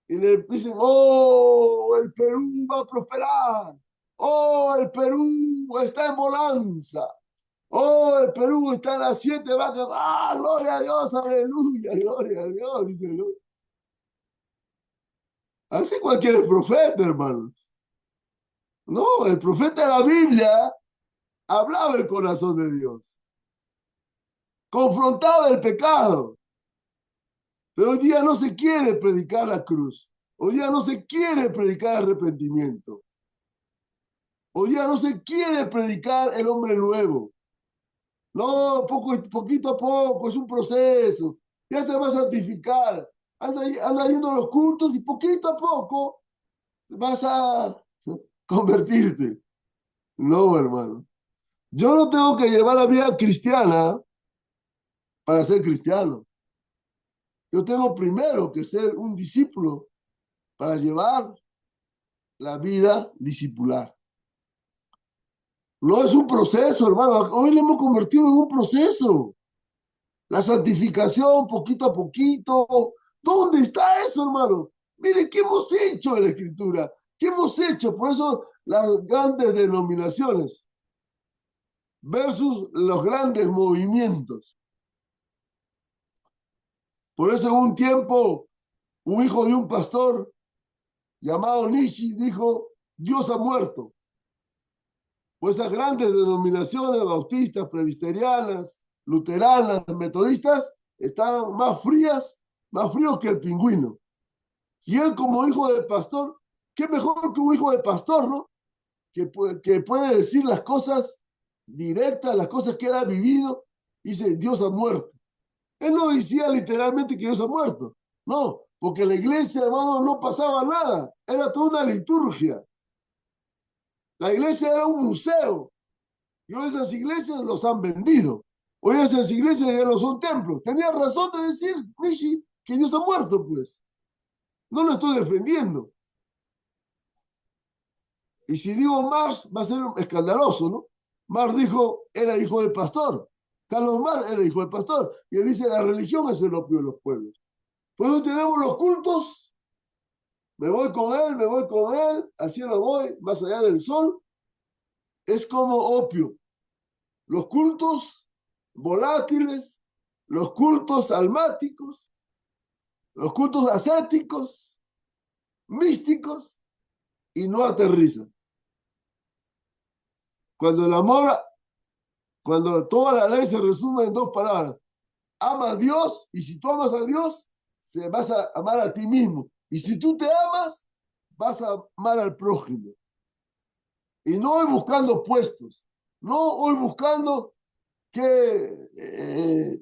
y le dicen, oh, el Perú va a prosperar. Oh, el Perú está en bonanza. Oh, el Perú está en las 7 vacas. Ah, gloria a Dios, aleluya, gloria a Dios, dice, ¿no? Así cualquier profeta, hermano. No, el profeta de la Biblia hablaba el corazón de Dios. Confrontaba el pecado. Pero hoy día no se quiere predicar la cruz. Hoy día no se quiere predicar arrepentimiento. Hoy día no se quiere predicar el hombre nuevo. No, poquito a poco, es un proceso. Ya te vas a santificar. Anda yendo a los cultos y poquito a poco vas a convertirte. No, hermano. Yo no tengo que llevar la vida cristiana para ser cristiano. Yo tengo primero que ser un discípulo para llevar la vida discipular. No es un proceso, hermano. Hoy lo hemos convertido en un proceso. La santificación, poquito a poquito. ¿Dónde está eso, hermano? Mire, ¿qué hemos hecho en la Escritura? ¿Qué hemos hecho? Por eso las grandes denominaciones versus los grandes movimientos. Por eso en un tiempo, un hijo de un pastor llamado Nishi dijo, Dios ha muerto. Pues esas grandes denominaciones bautistas, presbiterianas, luteranas, metodistas, están más fríos que el pingüino. Y él como hijo de pastor, qué mejor que un hijo de pastor, ¿no? Que puede decir las cosas directas, las cosas que él ha vivido, y dice, Dios ha muerto. Él no decía literalmente que Dios ha muerto, no, porque en la iglesia, hermano, no pasaba nada, era toda una liturgia. La iglesia era un museo, y hoy esas iglesias los han vendido. Hoy esas iglesias ya no son templos. Tenía razón de decir, Nishi, que Dios ha muerto, pues. No lo estoy defendiendo. Y si digo Marx, va a ser escandaloso, ¿no? Marx dijo, era hijo de pastor. Carlos Marx era hijo de pastor. Y él dice, la religión es el opio de los pueblos. Por eso tenemos los cultos. Me voy con él, al cielo voy, más allá del sol. Es como opio. Los cultos volátiles, los cultos almáticos, los cultos ascéticos, místicos, y no aterrizan. Cuando el amor, cuando toda la ley se resume en dos palabras, ama a Dios, y si tú amas a Dios, vas a amar a ti mismo. Y si tú te amas, vas a amar al prójimo. Y no voy buscando puestos, no voy buscando qué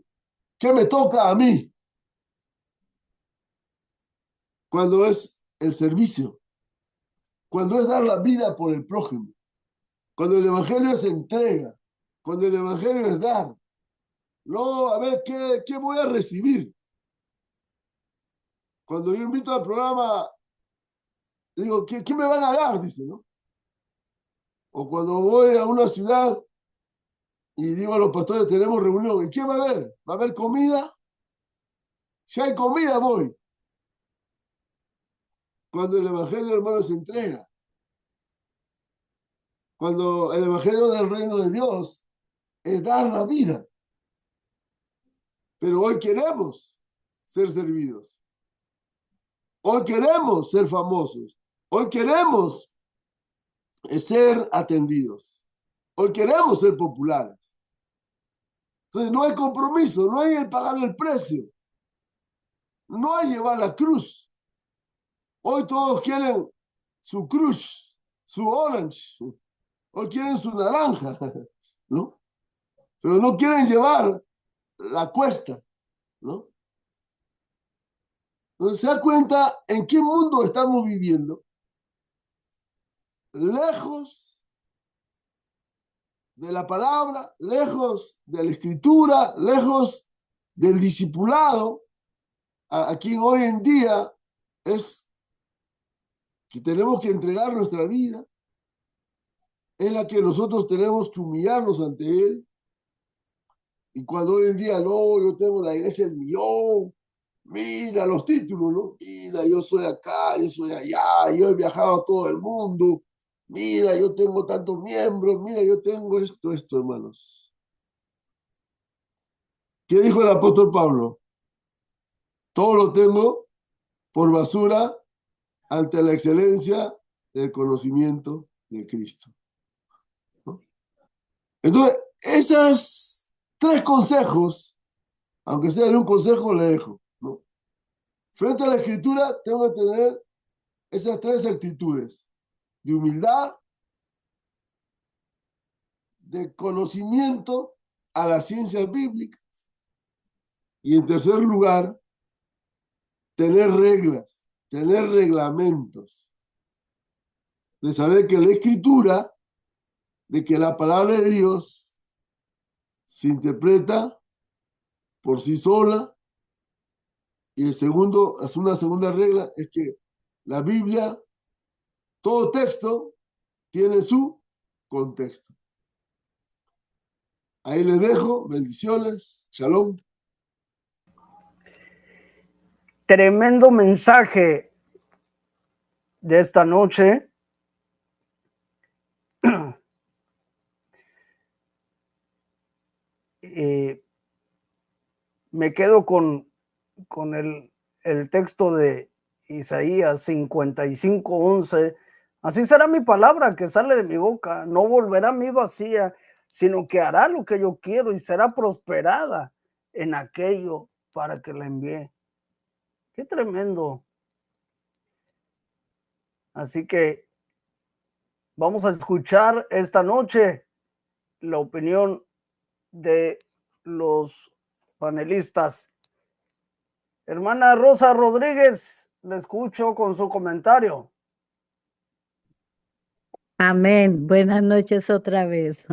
me toca a mí. Cuando es el servicio, cuando es dar la vida por el prójimo, Cuando el evangelio es entrega, cuando el evangelio es dar. No, a ver, ¿qué voy a recibir? Cuando yo invito al programa, digo, ¿qué me van a dar? Dice, ¿no? O cuando voy a una ciudad y digo a los pastores, tenemos reunión, ¿y qué va a haber? ¿Va a haber comida? Si hay comida, voy. Cuando el evangelio, hermano, se entrega. Cuando el evangelio del reino de Dios es dar la vida. Pero hoy queremos ser servidos. Hoy queremos ser famosos. Hoy queremos ser atendidos. Hoy queremos ser populares. Entonces no hay compromiso, no hay el pagar el precio. No hay llevar la cruz. Hoy todos quieren su cruz, su orange. Hoy quieren su naranja, ¿no? Pero no quieren llevar la cuesta, ¿no? Entonces se da cuenta en qué mundo estamos viviendo. Lejos de la palabra, lejos de la escritura, lejos del discipulado, a quien hoy en día es que tenemos que entregar nuestra vida, es la que nosotros tenemos que humillarnos ante Él. Y cuando hoy en día, no, yo tengo la iglesia del millón, mira los títulos, ¿no? Mira, yo soy acá, yo soy allá, yo he viajado a todo el mundo, mira, yo tengo tantos miembros, mira, yo tengo esto, hermanos. ¿Qué dijo el apóstol Pablo? Todo lo tengo por basura ante la excelencia del conocimiento de Cristo, ¿no? Entonces, esos 3 consejos, aunque sea de un consejo, le dejo, ¿no? Frente a la escritura, tengo que tener esas 3 actitudes: de humildad, de conocimiento a las ciencias bíblicas, y en tercer lugar, tener reglas, tener reglamentos, de saber que la escritura, de que la palabra de Dios se interpreta por sí sola. Y una segunda regla es que la Biblia, todo texto, tiene su contexto. Ahí les dejo, bendiciones, shalom. Tremendo mensaje de esta noche. Me quedo con el texto de Isaías 55:11. Así será mi palabra que sale de mi boca, no volverá a mí vacía, sino que hará lo que yo quiero y será prosperada en aquello para que la envíe. Qué tremendo. Así que vamos a escuchar esta noche la opinión de los panelistas. Hermana Rosa Rodríguez, le escucho con su comentario. Amén. Buenas noches otra vez.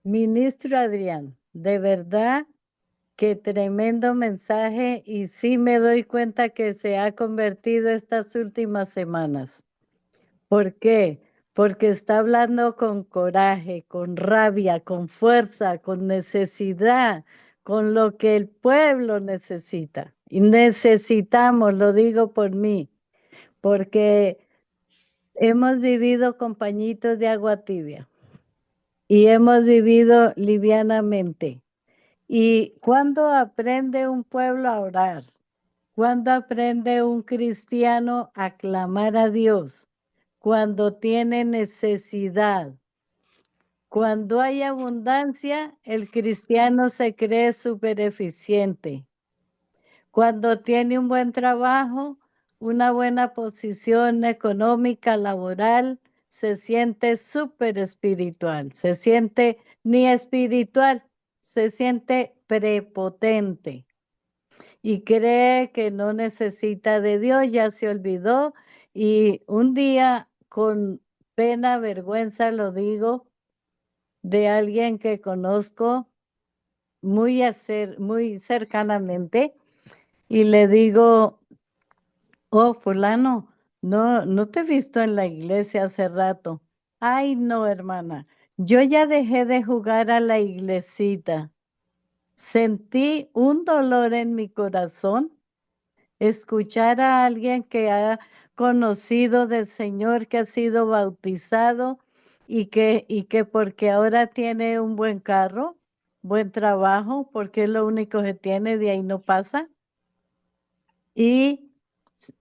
Ministro Adrián, de verdad que tremendo mensaje, y sí me doy cuenta que se ha convertido estas últimas semanas. ¿Por qué? Porque está hablando con coraje, con rabia, con fuerza, con necesidad, con lo que el pueblo necesita. Y necesitamos, lo digo por mí, porque hemos vivido con pañitos de agua tibia y hemos vivido livianamente. ¿Y cuándo aprende un pueblo a orar? ¿Cuándo aprende un cristiano a clamar a Dios? Cuando tiene necesidad. Cuando hay abundancia, el cristiano se cree súper eficiente. Cuando tiene un buen trabajo, una buena posición económica, laboral, se siente súper espiritual, se siente ni espiritual, se siente prepotente y cree que no necesita de Dios, ya se olvidó, y un día con pena, vergüenza, lo digo, de alguien que conozco muy cercanamente y le digo, oh, fulano, no te he visto en la iglesia hace rato. Ay, no, hermana, yo ya dejé de jugar a la iglesita. Sentí un dolor en mi corazón escuchar a alguien que ha conocido del Señor, que ha sido bautizado y que porque ahora tiene un buen carro, buen trabajo, porque es lo único que tiene, de ahí no pasa. Y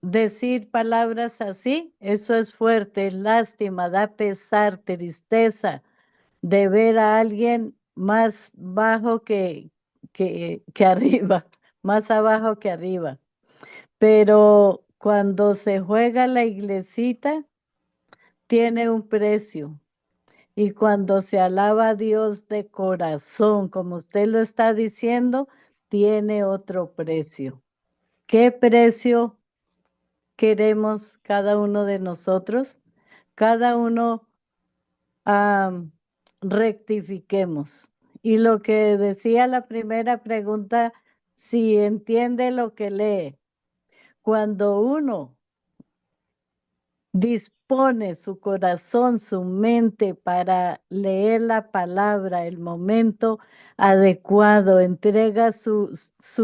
decir palabras así, eso es fuerte, es lástima, da pesar, tristeza de ver a alguien más bajo que arriba, más abajo que arriba. Pero cuando se juega la iglesita, tiene un precio. Y cuando se alaba a Dios de corazón, como usted lo está diciendo, tiene otro precio. ¿Qué precio queremos cada uno de nosotros? Cada uno rectifiquemos. Y lo que decía la primera pregunta, si entiende lo que lee. Cuando uno dispone su corazón, su mente para leer la palabra, el momento adecuado, entrega su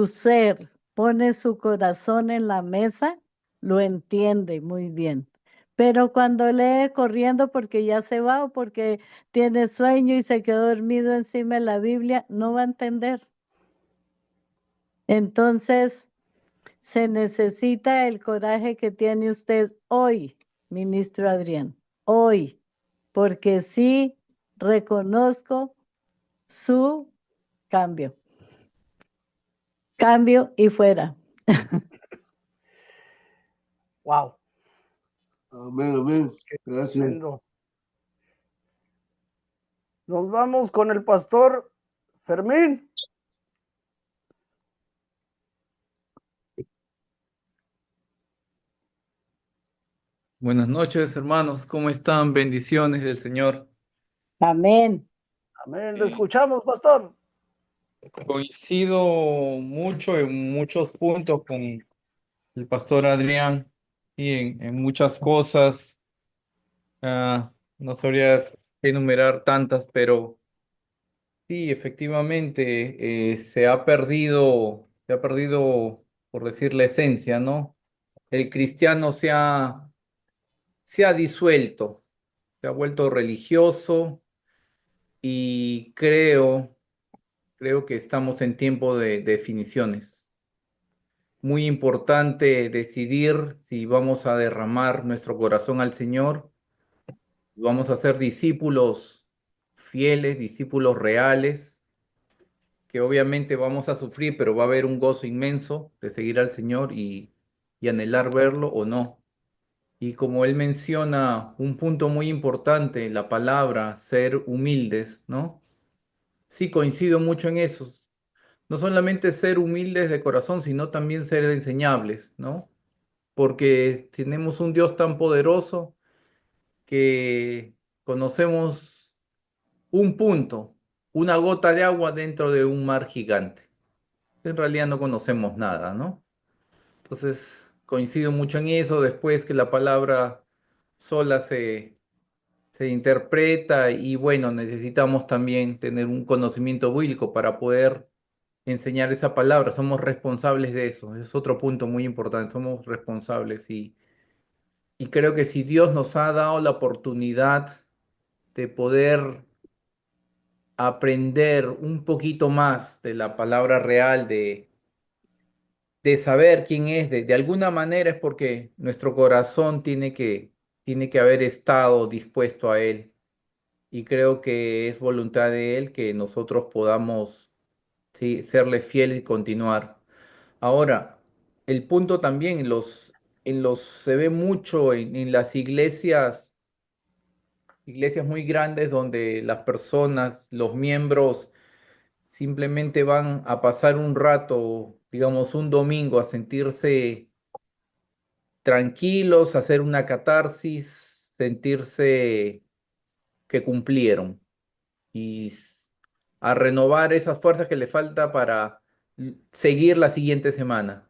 ser, pone su corazón en la mesa, lo entiende muy bien. Pero cuando lee corriendo porque ya se va o porque tiene sueño y se quedó dormido encima de la Biblia, no va a entender. Entonces, se necesita el coraje que tiene usted hoy, ministro Adrián, hoy, porque sí reconozco su cambio. Cambio y fuera. Wow. Amén, amén. Gracias. Tremendo. Nos vamos con el pastor Fermín. Buenas noches, hermanos. ¿Cómo están? Bendiciones del Señor. Amén. Amén. Le escuchamos, pastor. Coincido mucho en muchos puntos con el pastor Adrián y en muchas cosas. No sabría enumerar tantas, pero sí, efectivamente, se ha perdido, por decir la esencia, ¿no? El cristiano se ha disuelto, se ha vuelto religioso y creo que estamos en tiempo de definiciones. Muy importante decidir si vamos a derramar nuestro corazón al Señor, vamos a ser discípulos fieles, discípulos reales, que obviamente vamos a sufrir, pero va a haber un gozo inmenso de seguir al Señor y anhelar verlo o no. Y como él menciona un punto muy importante, la palabra ser humildes, ¿no? Sí, coincido mucho en eso. No solamente ser humildes de corazón, sino también ser enseñables, ¿no? Porque tenemos un Dios tan poderoso que conocemos un punto, una gota de agua dentro de un mar gigante. En realidad no conocemos nada, ¿no? Entonces, coincido mucho en eso, después que la palabra sola se interpreta y bueno, necesitamos también tener un conocimiento bíblico para poder enseñar esa palabra, somos responsables de eso, es otro punto muy importante, somos responsables y creo que si Dios nos ha dado la oportunidad de poder aprender un poquito más de la palabra real, de saber quién es, de alguna manera es porque nuestro corazón tiene que haber estado dispuesto a Él y creo que es voluntad de Él que nosotros podamos sí, serle fiel y continuar. Ahora, el punto también se ve mucho en las iglesias muy grandes donde las personas, los miembros, simplemente van a pasar un rato, digamos un domingo, a sentirse tranquilos, a hacer una catarsis, sentirse que cumplieron y a renovar esas fuerzas que le falta para seguir la siguiente semana.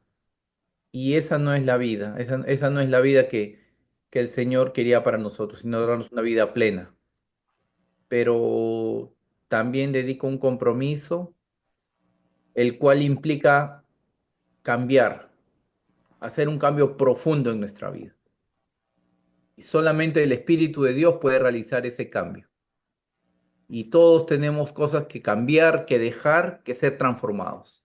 Y esa no es la vida, esa no es la vida que el Señor quería para nosotros, sino darnos una vida plena. Pero también dedico un compromiso, el cual implica cambiar, hacer un cambio profundo en nuestra vida. Y solamente el Espíritu de Dios puede realizar ese cambio. Y todos tenemos cosas que cambiar, que dejar, que ser transformados.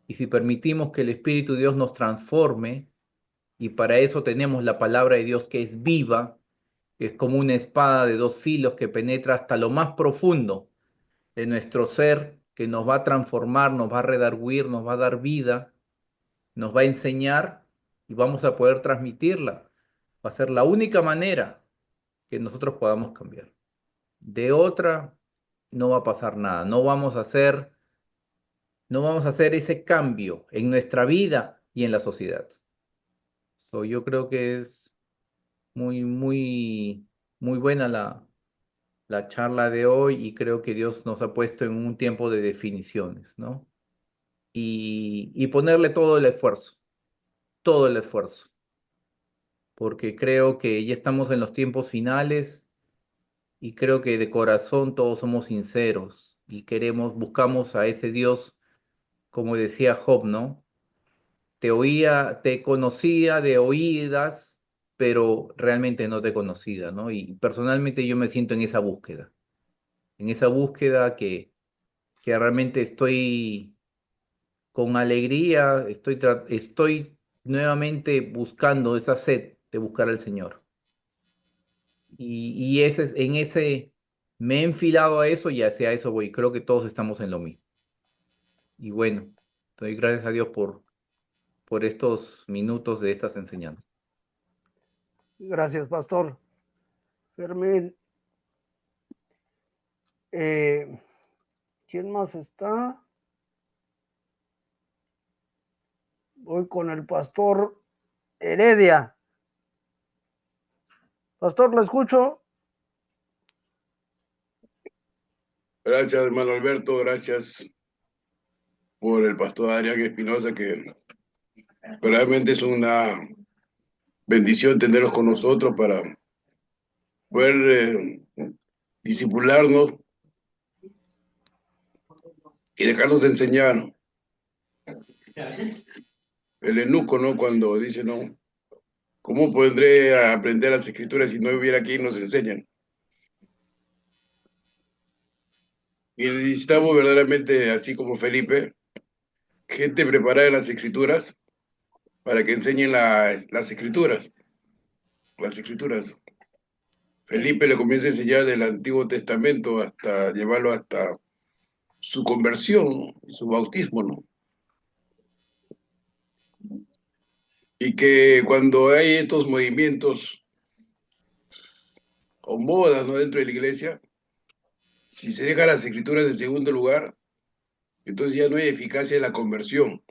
Y si permitimos que el Espíritu de Dios nos transforme, y para eso tenemos la palabra de Dios que es viva, que es como una espada de dos filos que penetra hasta lo más profundo de nuestro ser, que nos va a transformar, nos va a redarguir, nos va a dar vida, nos va a enseñar y vamos a poder transmitirla. Va a ser la única manera que nosotros podamos cambiar. De otra, no va a pasar nada. No vamos a hacer ese cambio en nuestra vida y en la sociedad. Yo creo que es muy, muy, muy buena la charla de hoy y creo que Dios nos ha puesto en un tiempo de definiciones, ¿no? Y ponerle todo el esfuerzo, porque creo que ya estamos en los tiempos finales y creo que de corazón todos somos sinceros y buscamos a ese Dios, como decía Job, ¿no? Te conocía de oídas, pero realmente no te conocía, ¿no? Y personalmente yo me siento en esa búsqueda que realmente estoy con alegría, estoy nuevamente buscando esa sed de buscar al Señor. Y en ese me he enfilado a eso y hacia eso voy. Creo que todos estamos en lo mismo. Y bueno, doy gracias a Dios por estos minutos de estas enseñanzas. Gracias, pastor. Fermín, ¿quién más está? Voy con el pastor Heredia. Pastor, ¿lo escucho? Gracias, hermano Alberto. Gracias por el pastor Adrián Espinosa, que realmente es una bendición tenerlos con nosotros para poder discipularnos y dejarnos enseñar. El eunuco, ¿no? Cuando dice, no, ¿cómo podré aprender las escrituras si no hubiera quien nos enseñan? Y necesitamos verdaderamente, así como Felipe, gente preparada en las escrituras para que enseñen las escrituras. Las escrituras. Felipe le comienza a enseñar del Antiguo Testamento hasta llevarlo hasta su conversión, su bautismo, ¿no? Y que cuando hay estos movimientos o modas, ¿no?, dentro de la iglesia, si se deja las escrituras en segundo lugar, entonces ya no hay eficacia en la conversión,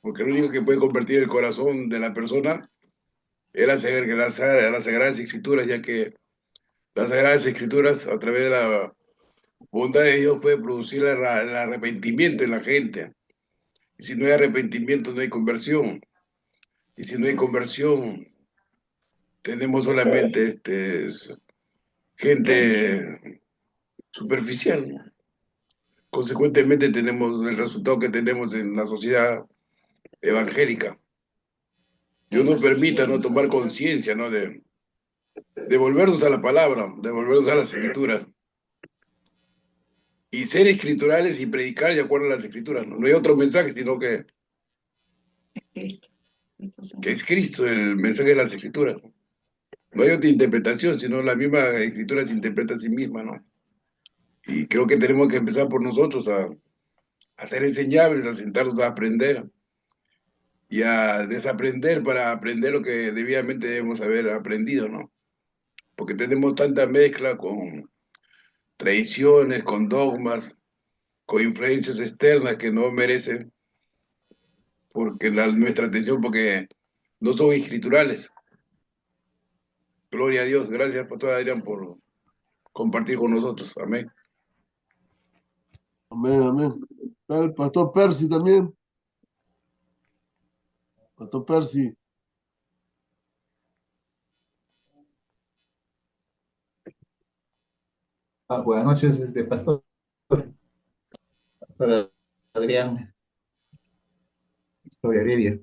porque lo único que puede convertir el corazón de la persona es las Sagradas Escrituras, ya que las Sagradas Escrituras, a través de la bondad de Dios, puede producir el arrepentimiento en la gente. Y si no hay arrepentimiento, no hay conversión. Y si no hay conversión, tenemos solamente gente superficial, ¿no? Consecuentemente tenemos el resultado que tenemos en la sociedad evangélica. Dios nos permita, ¿no?, tomar conciencia, ¿no?, de volvernos a la palabra, de volvernos a las escrituras. Y ser escriturales y predicar de acuerdo a las escrituras. No, no hay otro mensaje, sino que es Cristo el mensaje de las escrituras. No hay otra interpretación, sino la misma escritura se interpreta a sí misma, ¿no? Y creo que tenemos que empezar por nosotros a ser enseñables, a sentarnos a aprender y a desaprender para aprender lo que debidamente debemos haber aprendido, ¿no? Porque tenemos tanta mezcla con tradiciones, con dogmas, con influencias externas que no merecen nuestra atención, porque no son escriturales. Gloria a Dios. Gracias, Pastor Adrián, por compartir con nosotros. Amén. Amén, amén. Está el pastor Percy también. Pastor Percy. Buenas noches, Pastor Adrián, Historia Heredia,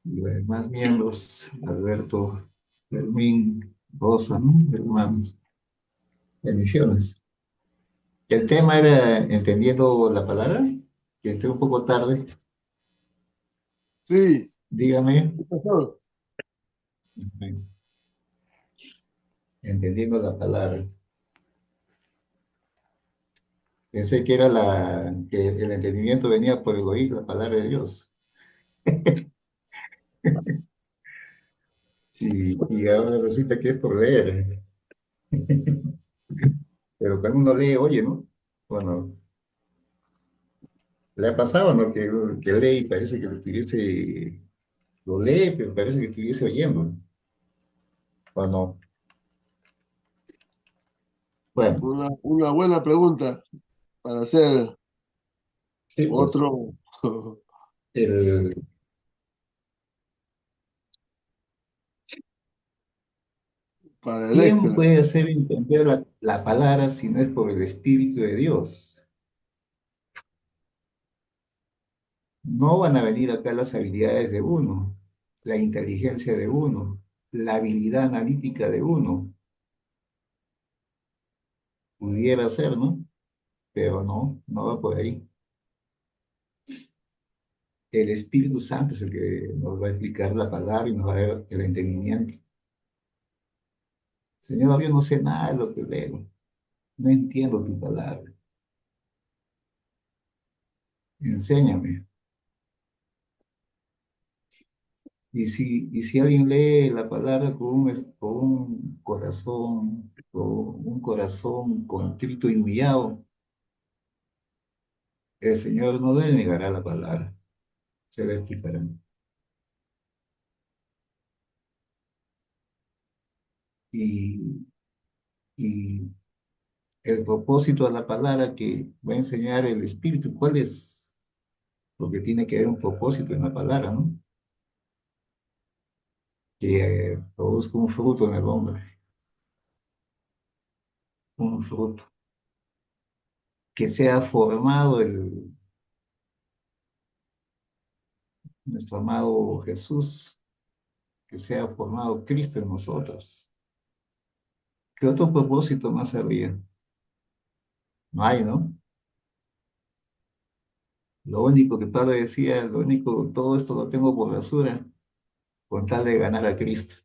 y los demás miembros, Alberto, Fermín, Rosa, ¿no? Hermanos, bendiciones. El tema era entendiendo la palabra, que entré un poco tarde, Sí, dígame, pastor. entendiendo la palabra. Pensé que que el entendimiento venía por el oír la palabra de Dios. Y ahora resulta que es por leer. Pero cuando uno lee, oye, ¿no? Bueno, le ha pasado, ¿no? Que lee y parece que lo lee, pero parece que estuviese oyendo. ¿O no? Bueno, Una buena pregunta para hacer sí, pues, otro el, para el ¿quién extra. puede hacer entender la palabra si no es por el Espíritu de Dios? No van a venir acá las habilidades de uno, la inteligencia de uno, la habilidad analítica de uno. Pudiera ser, ¿no? Pero no, no va por ahí. El Espíritu Santo es el que nos va a explicar la palabra y nos va a dar el entendimiento. Señor, yo no sé nada de lo que leo. No entiendo tu palabra. Enséñame. Y si alguien lee la palabra con un corazón contrito y humillado, el Señor no le negará la palabra. Se la explicará. Y, y el propósito de la palabra que va a enseñar el Espíritu, ¿cuál es? Porque tiene que haber un propósito en la palabra, ¿no? Que produzca un fruto en el hombre, un fruto, que sea formado nuestro amado Jesús, que sea formado Cristo en nosotros. ¿Qué otro propósito más habría? No hay, ¿no? Lo único que Pablo decía, todo esto lo tengo por basura, con tal de ganar a Cristo.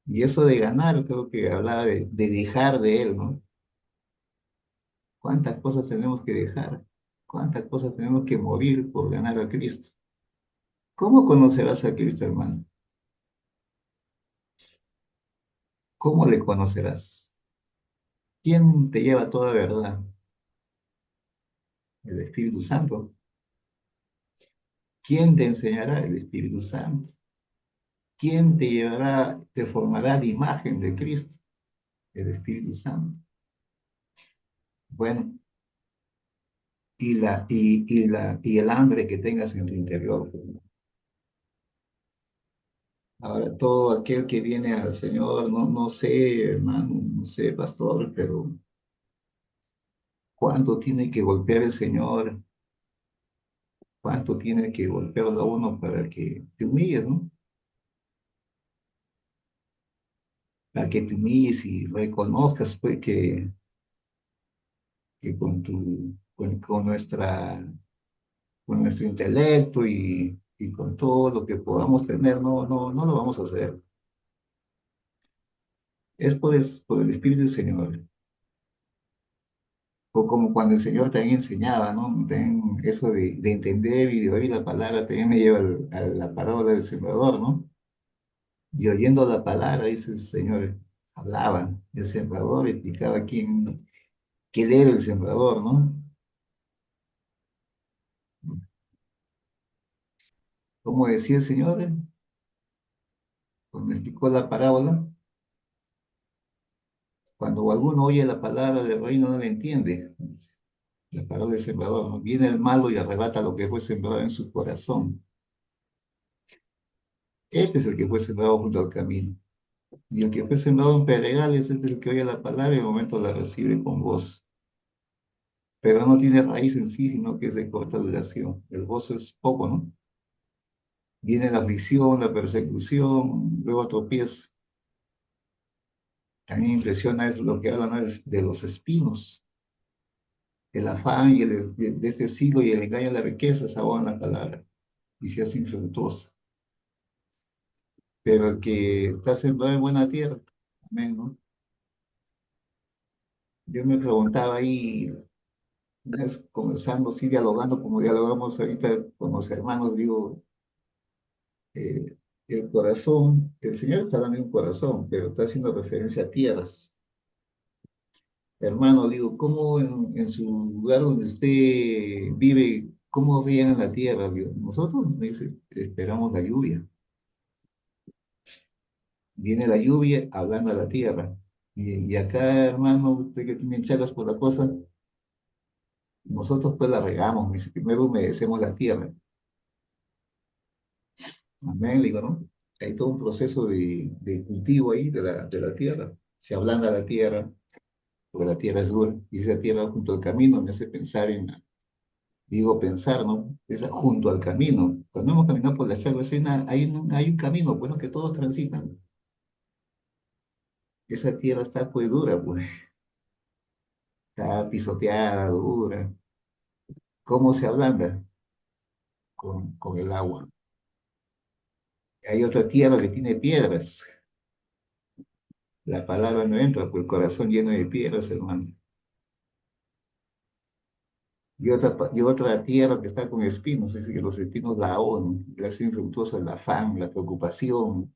Y eso de ganar, creo que hablaba de dejar de Él, ¿no? ¿Cuántas cosas tenemos que dejar? ¿Cuántas cosas tenemos que morir por ganar a Cristo? ¿Cómo conocerás a Cristo, hermano? ¿Cómo le conocerás? ¿Quién te lleva toda verdad? El Espíritu Santo. ¿Quién te enseñará? El Espíritu Santo. ¿Quién te llevará, te formará la imagen de Cristo? El Espíritu Santo. Bueno, y el hambre que tengas en tu interior. Ahora, todo aquel que viene al Señor, no sé, hermano, no sé, pastor, pero ¿cuánto tiene que golpear el Señor? ¿Cuánto tiene que golpearlo a uno para que te humilles, ¿no? Para que te humilles y reconozcas, pues, que con nuestro intelecto y con todo lo que podamos tener, no lo vamos a hacer. Es por el Espíritu del Señor. O como cuando el Señor también enseñaba, ¿no? También eso de entender y de oír la palabra, también me lleva a la parábola del sembrador, ¿no? Y oyendo la palabra, dice el Señor, hablaba el sembrador, explicaba quién era el sembrador, ¿no? Como decía el Señor, cuando explicó la parábola, cuando alguno oye la palabra del reino no la entiende. La parábola del sembrador, ¿no? Viene el malo y arrebata lo que fue sembrado en su corazón. Este es el que fue sembrado junto al camino. Y el que fue sembrado en pedregales, este es el que oye la palabra y de momento la recibe con gozo. Pero no tiene raíz en sí, sino que es de corta duración. El gozo es poco, ¿no? Viene la aflicción, la persecución, luego tropieza. También impresiona es lo que habla, ¿no? De los espinos. El afán y de este siglo y el engaño de la riqueza se ahogan la palabra y se hace infructuosa. Pero el que está sembrado en buena tierra, amén, ¿no? Yo me preguntaba ahí, una vez conversando, sí, dialogando, como dialogamos ahorita con los hermanos, digo, eh, el corazón, el Señor está dando un corazón, pero está haciendo referencia a tierras. Hermano, digo, ¿cómo en su lugar donde usted vive, cómo en la tierra? Digo, nosotros, me dice, esperamos la lluvia. Viene la lluvia, ablanda la tierra. Y acá, hermano, usted que tiene chagas por la costa, nosotros pues la regamos, me dice, primero humedecemos la tierra. Amén, le digo, ¿no? Hay todo un proceso de cultivo ahí de la tierra. Se ablanda la tierra, porque la tierra es dura. Y esa tierra junto al camino me hace pensar digo pensar, ¿no? Es junto al camino. Cuando hemos caminado por las chagas, hay un camino, bueno, que todos transitan. Esa tierra está pues dura, pues. Está pisoteada, dura. ¿Cómo se ablanda? Con el agua. Hay otra tierra que tiene piedras. La palabra no entra por el corazón lleno de piedras, hermano. Y otra tierra que está con espinos, es que los espinos la ahogan, le hacen infructuoso el afán, la preocupación.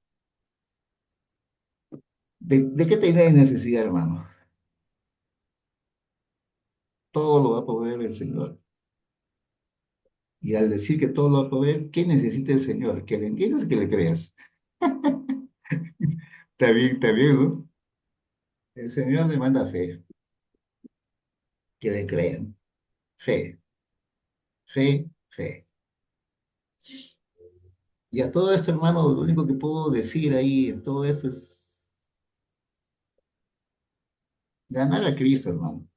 ¿De qué tenés necesidad, hermano? Todo lo va a proveer el Señor. Y al decir que todo lo va a proveer, ¿qué necesita el Señor? Que le entiendas y que le creas. Está bien, ¿no? El Señor demanda fe, que le crean. Fe, fe, fe. Y a todo esto, hermano, lo único que puedo decir ahí en todo esto es ganar a Cristo, hermano.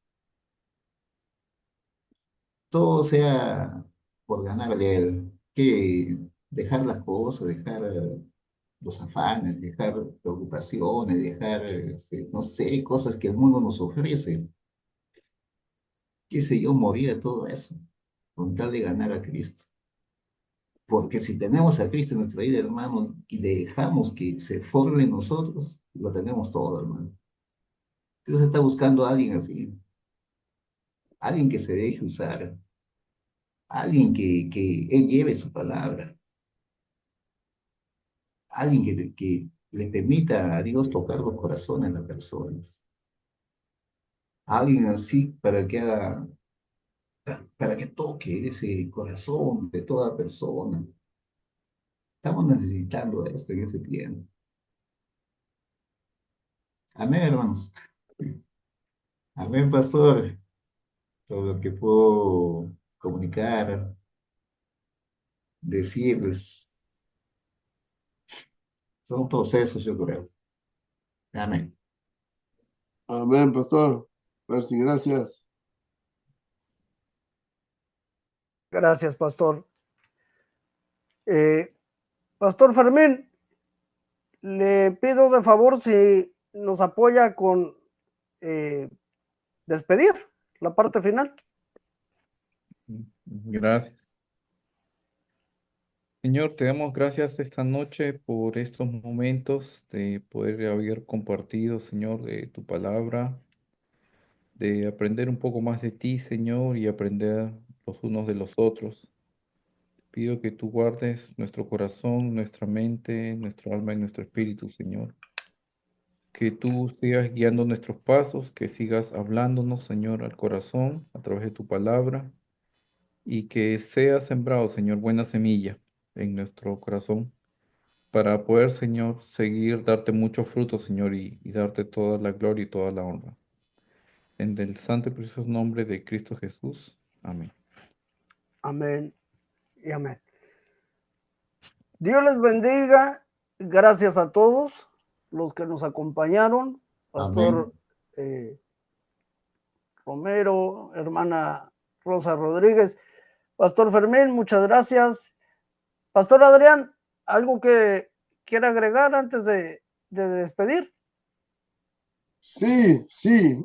Todo sea por ganarle a Él. Que dejar las cosas, dejar los afanes, dejar preocupaciones, dejar, no sé, cosas que el mundo nos ofrece. Qué sé yo, morir a todo eso, con tal de ganar a Cristo. Porque si tenemos a Cristo en nuestra vida, hermano, y le dejamos que se forme en nosotros, lo tenemos todo, hermano. Dios está buscando a alguien así, alguien que se deje usar, alguien que Él lleve su palabra, alguien que le permita a Dios tocar los corazones de las personas, alguien así para que toque ese corazón de toda persona. Estamos necesitando esto en este tiempo. Amén, hermanos. Amén, pastor. Todo lo que puedo comunicar, decirles, son procesos, yo creo. Amén. Amén, pastor. Merci, gracias. Gracias, pastor. Pastor Fermín, le pido de favor si nos apoya con despedir la parte final. Gracias. Señor, te damos gracias esta noche por estos momentos de poder haber compartido, Señor, de tu palabra, de aprender un poco más de ti, Señor, y aprender los unos de los otros. Pido que tú guardes nuestro corazón, nuestra mente, nuestro alma y nuestro espíritu, Señor. Que tú sigas guiando nuestros pasos, que sigas hablándonos, Señor, al corazón a través de tu palabra y que sea sembrado, Señor, buena semilla en nuestro corazón para poder, Señor, seguir, darte mucho fruto, Señor, y darte toda la gloria y toda la honra. En el santo y precioso nombre de Cristo Jesús. Amén. Amén y amén. Dios les bendiga. Gracias a todos los que nos acompañaron. Pastor Romero, hermana Rosa Rodríguez, Pastor Fermín, muchas gracias. Pastor Adrián, ¿algo que quiera agregar antes de despedir? Sí, sí.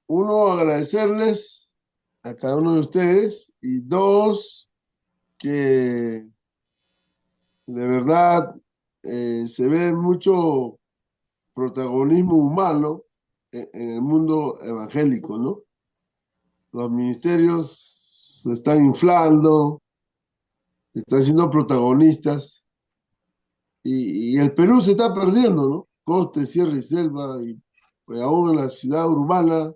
Uno, agradecerles a cada uno de ustedes, y dos, que de verdad se ve mucho protagonismo humano en el mundo evangélico, ¿no? Los ministerios se están inflando, se están siendo protagonistas, y el Perú se está perdiendo, ¿no? Coste, sierra y selva, y pues, aún en la ciudad urbana,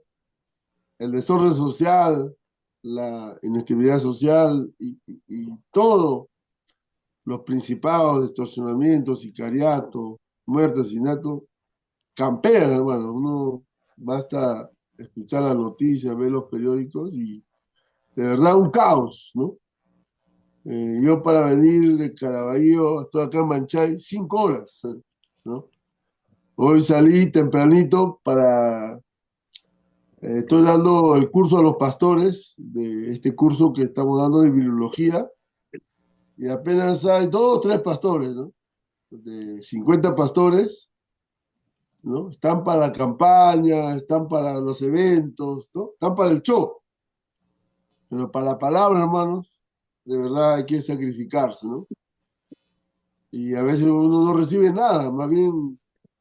el desorden social, la inestabilidad social y todo, los principados, extorsionamientos, sicariato, muerte, asesinato, campean, hermano. Uno basta escuchar las noticias, ver los periódicos y de verdad un caos, ¿no? Yo para venir de Caraballo, estoy acá en Manchay, 5 horas, ¿no? Hoy salí tempranito para... estoy dando el curso a los pastores, de este curso que estamos dando de virología, y apenas hay 2 o 3 pastores, ¿no? De 50 pastores, ¿no? Están para la campaña, están para los eventos, ¿no? Están para el show. Pero para la palabra, hermanos, de verdad hay que sacrificarse, ¿no? Y a veces uno no recibe nada, más bien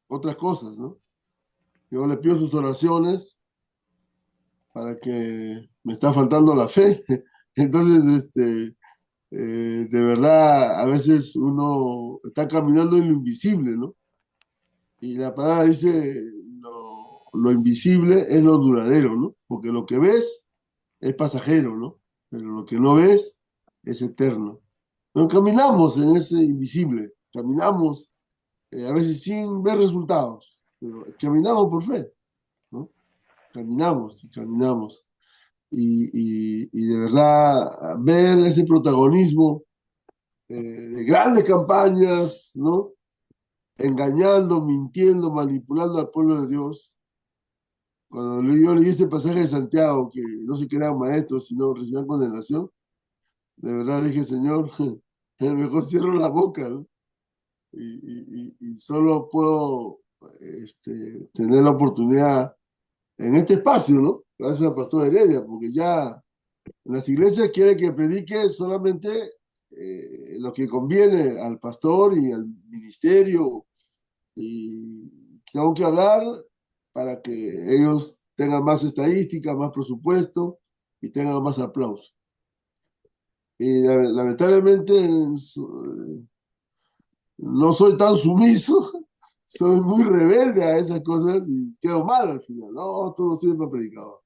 otras cosas, ¿no? Yo le pido sus oraciones para que me está faltando la fe. Entonces, de verdad, a veces uno está caminando en lo invisible, ¿no? Y la palabra dice, lo invisible es lo duradero, ¿no? Porque lo que ves es pasajero, ¿no? Pero lo que no ves es eterno. Pero caminamos en ese invisible, caminamos a veces sin ver resultados, pero caminamos por fe, ¿no? Caminamos y caminamos. Y de verdad, ver ese protagonismo de grandes campañas, ¿no? Engañando, mintiendo, manipulando al pueblo de Dios. Cuando yo leí ese pasaje de Santiago, que no se crean maestros, sino recibían condenación, de verdad dije, Señor, mejor cierro la boca, ¿no? Y solo puedo tener la oportunidad en este espacio, ¿no? Gracias al pastor Heredia, porque ya en las iglesias quiere que predique solamente lo que conviene al pastor y al ministerio, y tengo que hablar para que ellos tengan más estadística, más presupuesto y tengan más aplauso. Y lamentablemente no soy tan sumiso, soy muy rebelde a esas cosas y quedo mal al final. No, tú no sirves para predicador.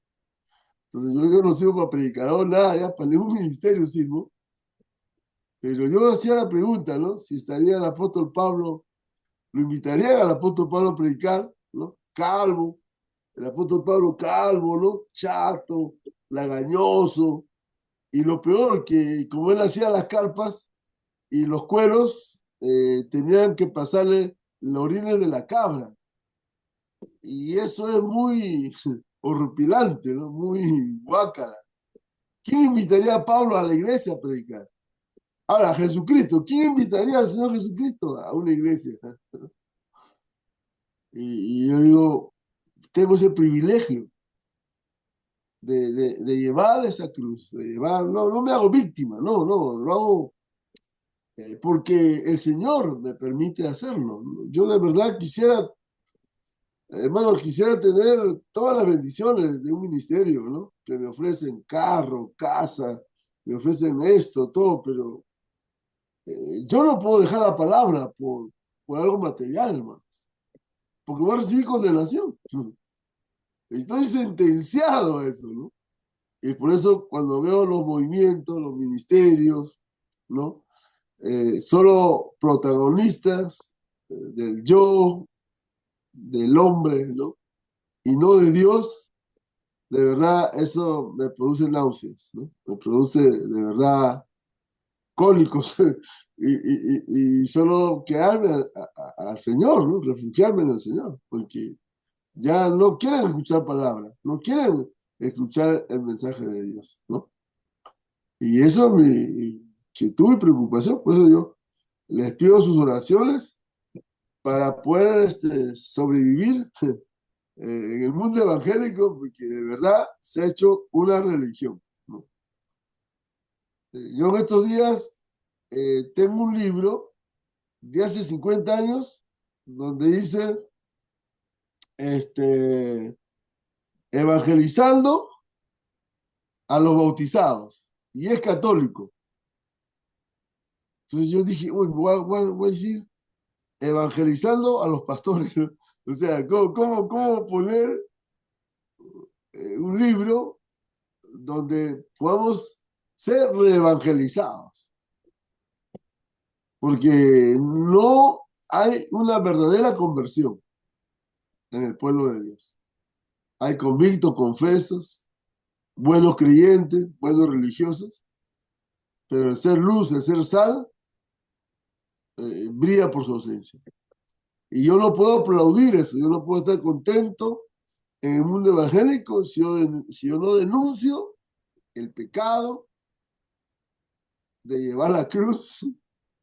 Entonces yo no sirvo para predicador, nada, ya para ningún ministerio sirvo. Pero yo hacía la pregunta, ¿no? Si estaría el apóstol Pablo, lo invitaría al apóstol Pablo a predicar, ¿no? Calvo, el apóstol Pablo calvo, ¿no? Chato, lagañoso. Y lo peor, que como él hacía las carpas y los cueros, tenían que pasarle los orines de la cabra. Y eso es muy horripilante, ¿no? Muy guácala. ¿Quién invitaría a Pablo a la iglesia a predicar? Ahora, Jesucristo, ¿quién invitaría al Señor Jesucristo a una iglesia? Y yo digo, tengo ese privilegio de llevar esa cruz, de llevar, no me hago víctima, no, lo hago porque el Señor me permite hacerlo. Yo de verdad quisiera, hermano, quisiera tener todas las bendiciones de un ministerio, ¿no? Que me ofrecen carro, casa, me ofrecen esto, todo, pero yo no puedo dejar la palabra por algo material, hermano, porque voy a recibir condenación. Estoy sentenciado a eso, ¿no? Y por eso cuando veo los movimientos, los ministerios, ¿no? solo protagonistas del yo, del hombre, ¿no? Y no de Dios, de verdad, eso me produce náuseas, ¿no? Me produce, de verdad, cólicos. Y solo quedarme al Señor, ¿no? Refugiarme en el Señor, porque ya no quieren escuchar palabras, no quieren escuchar el mensaje de Dios, ¿no? Y eso es mi inquietud y preocupación, por eso yo les pido sus oraciones para poder sobrevivir en el mundo evangélico, porque de verdad se ha hecho una religión, ¿no? Yo en estos días tengo un libro de hace 50 años donde dice evangelizando a los bautizados, y es católico. Entonces yo dije, uy, voy a decir evangelizando a los pastores, ¿no? O sea, ¿cómo poner un libro donde podamos ser reevangelizados? Porque no hay una verdadera conversión en el pueblo de Dios. Hay convictos, confesos, buenos creyentes, buenos religiosos, pero el ser luz, el ser sal, brilla por su ausencia. Y yo no puedo aplaudir eso, yo no puedo estar contento en el mundo evangélico si yo no denuncio el pecado de llevar la cruz,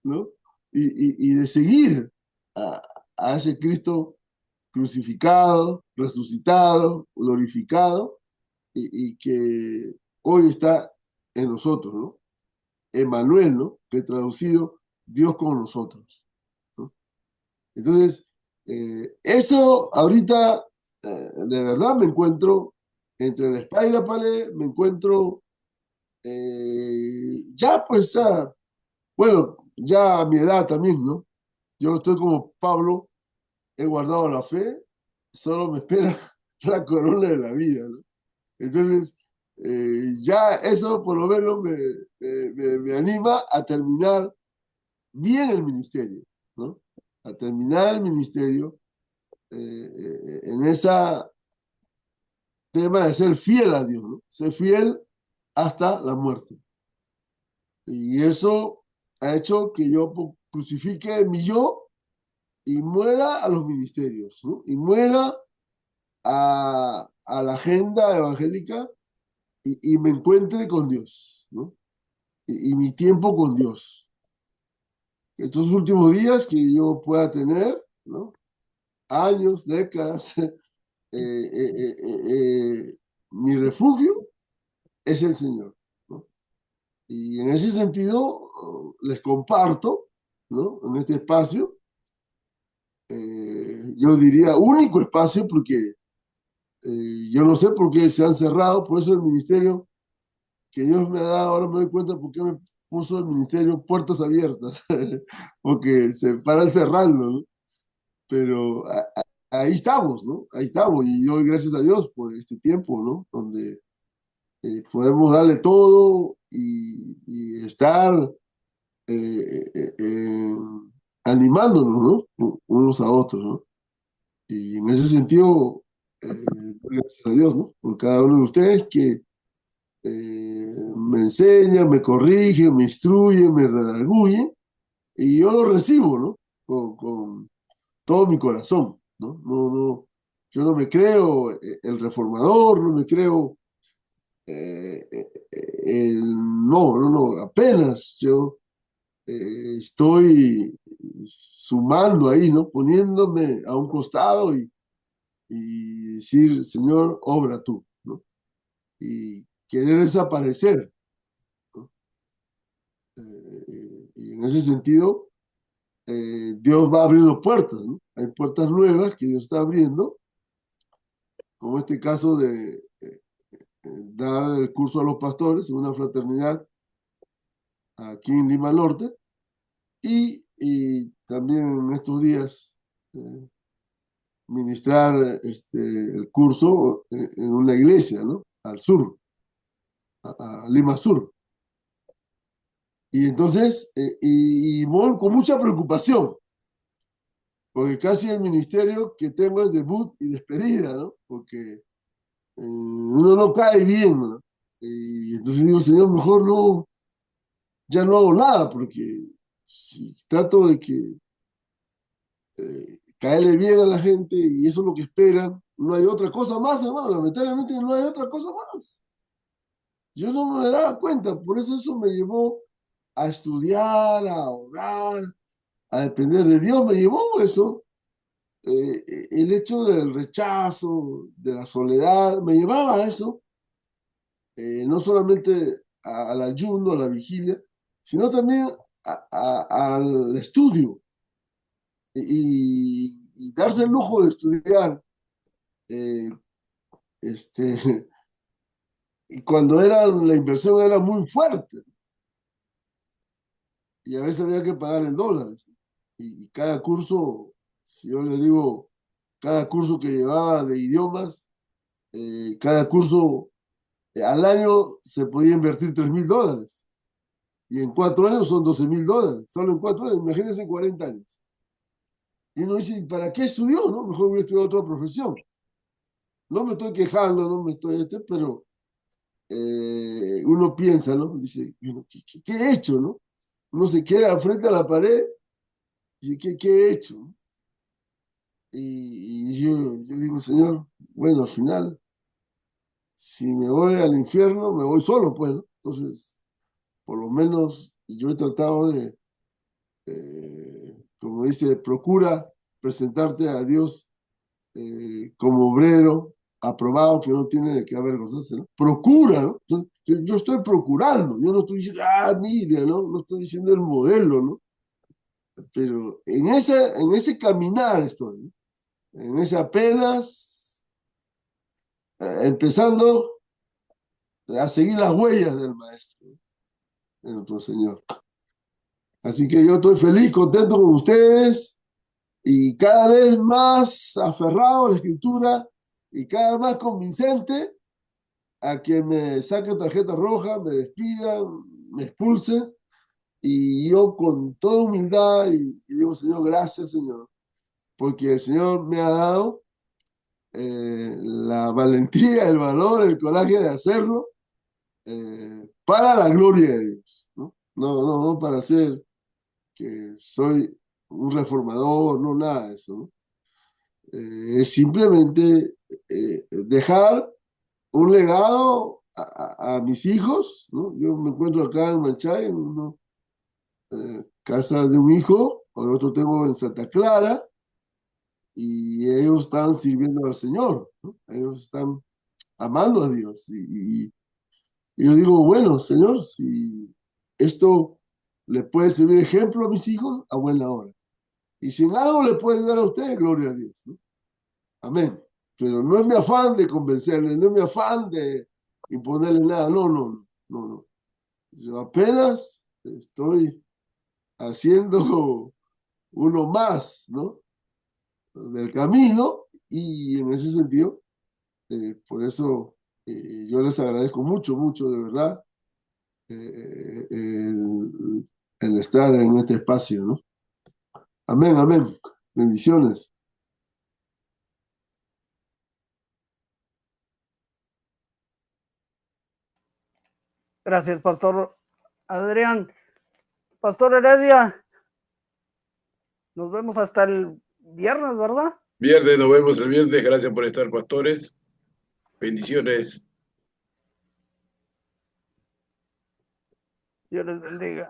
¿no? Y de seguir a, a ese Cristo crucificado, resucitado, glorificado, y que hoy está en nosotros, ¿no? Emmanuel, ¿no? Que traducido, Dios con nosotros, ¿no? Entonces, eso ahorita, de verdad me encuentro entre la espada y la pared, me encuentro ya pues, bueno, ya a mi edad también, ¿no? Yo estoy como Pablo, he guardado la fe, solo me espera la corona de la vida, ¿no? Entonces, ya eso por lo menos me anima a terminar bien el ministerio, ¿no? A terminar el ministerio en ese tema de ser fiel a Dios, ¿no? Ser fiel hasta la muerte. Y eso ha hecho que yo crucifique mi yo y muera a los ministerios, ¿no? Y muera a la agenda evangélica y me encuentre con Dios, ¿no? Y mi tiempo con Dios. Estos últimos días que yo pueda tener, ¿no? Años, décadas, mi refugio es el Señor, ¿no? Y en ese sentido, les comparto, ¿no? En este espacio, yo diría único espacio porque yo no sé por qué se han cerrado, por eso el ministerio que Dios me ha dado, ahora me doy cuenta por qué me puso el ministerio puertas abiertas, porque se paran cerrando, ¿no? Pero ahí estamos, ¿no? Ahí estamos, y doy gracias a Dios por este tiempo, ¿no? Donde podemos darle todo y estar animándonos, ¿no? Unos a otros, ¿no? Y en ese sentido, gracias a Dios, ¿no? Por cada uno de ustedes que me enseña, me corrige, me instruye, me redarguye, y yo lo recibo, ¿no? Con todo mi corazón, ¿no? Yo no me creo el reformador, no me creo no, apenas yo estoy sumando ahí, ¿no? Poniéndome a un costado y decir, Señor, obra tú, ¿no? Y querer desaparecer, ¿no? Y en ese sentido, Dios va abriendo puertas, ¿no? Hay puertas nuevas que Dios está abriendo, como este caso de dar el curso a los pastores en una fraternidad aquí en Lima Norte, y también en estos días ministrar el curso en una iglesia, ¿no? Al sur, a Lima Sur. Y entonces, y voy con mucha preocupación, porque casi el ministerio que tengo es debut y despedida, ¿no? Porque uno no cae bien, ¿no? Y entonces digo, Señor, mejor no, ya no hago nada, porque si trato de que caerle bien a la gente y eso es lo que esperan, no hay otra cosa más, hermano, lamentablemente no hay otra cosa más. Yo no me daba cuenta, por eso me llevó a estudiar, a orar, a depender de Dios, me llevó eso. El hecho del rechazo, de la soledad, me llevaba a eso, no solamente al ayuno, a la vigilia, sino también al estudio y darse el lujo de estudiar. eh, este, y cuando la inversión era muy fuerte y a veces había que pagar en dólares. Y cada curso, si yo le digo, cada curso que llevaba de idiomas, cada curso al año se podía invertir $3.000. Y en 4 años son $12.000. Solo en 4 años, imagínense en 40 años. Y uno dice, ¿para qué estudió? ¿No? Mejor hubiera estudiado otra profesión. No me estoy quejando, no me estoy, pero uno piensa, ¿no? Dice, bueno, ¿qué he hecho, no? Uno se queda frente a la pared y dice, ¿qué he hecho? Y yo digo, Señor, bueno, al final, si me voy al infierno, me voy solo, pues, ¿no? Entonces, por lo menos yo he tratado de, como dice, procura presentarte a Dios como obrero aprobado que no tiene de qué avergonzarse, ¿no? Procura, ¿no? Entonces, yo estoy procurando, yo no estoy diciendo, mire, ¿no? No estoy diciendo el modelo, ¿no? Pero en ese caminar estoy, ¿no? En ese apenas empezando a seguir las huellas del maestro, de nuestro Señor. Así que yo estoy feliz, contento con ustedes y cada vez más aferrado a la escritura y cada vez más convincente a que me saquen tarjeta roja, me despidan, me expulsen y yo con toda humildad y digo, Señor, gracias, Señor, porque el Señor me ha dado la valentía, el valor, el coraje de hacerlo para la gloria de Dios, ¿no? No para ser que soy un reformador, no nada de eso, ¿no? Es simplemente dejar un legado a mis hijos, ¿no? Yo me encuentro acá en Manchay, en una casa de un hijo, otro tengo en Santa Clara, y ellos están sirviendo al Señor, ¿no? Ellos están amando a Dios. Y yo digo, bueno, Señor, si esto le puede servir ejemplo a mis hijos, a buena hora. Y si en algo le puede ayudar a ustedes, gloria a Dios, ¿no? Amén. Pero no es mi afán de convencerle, no es mi afán de imponerle nada, no. Yo apenas estoy haciendo uno más, ¿no? Del camino y en ese sentido, por eso yo les agradezco mucho, mucho, de verdad, el estar en este espacio, ¿no? Amén, amén. Bendiciones. Gracias, Pastor Adrián. Pastor Heredia, nos vemos hasta el viernes, ¿verdad? Viernes, nos vemos el viernes. Gracias por estar, pastores. Bendiciones. Dios les bendiga.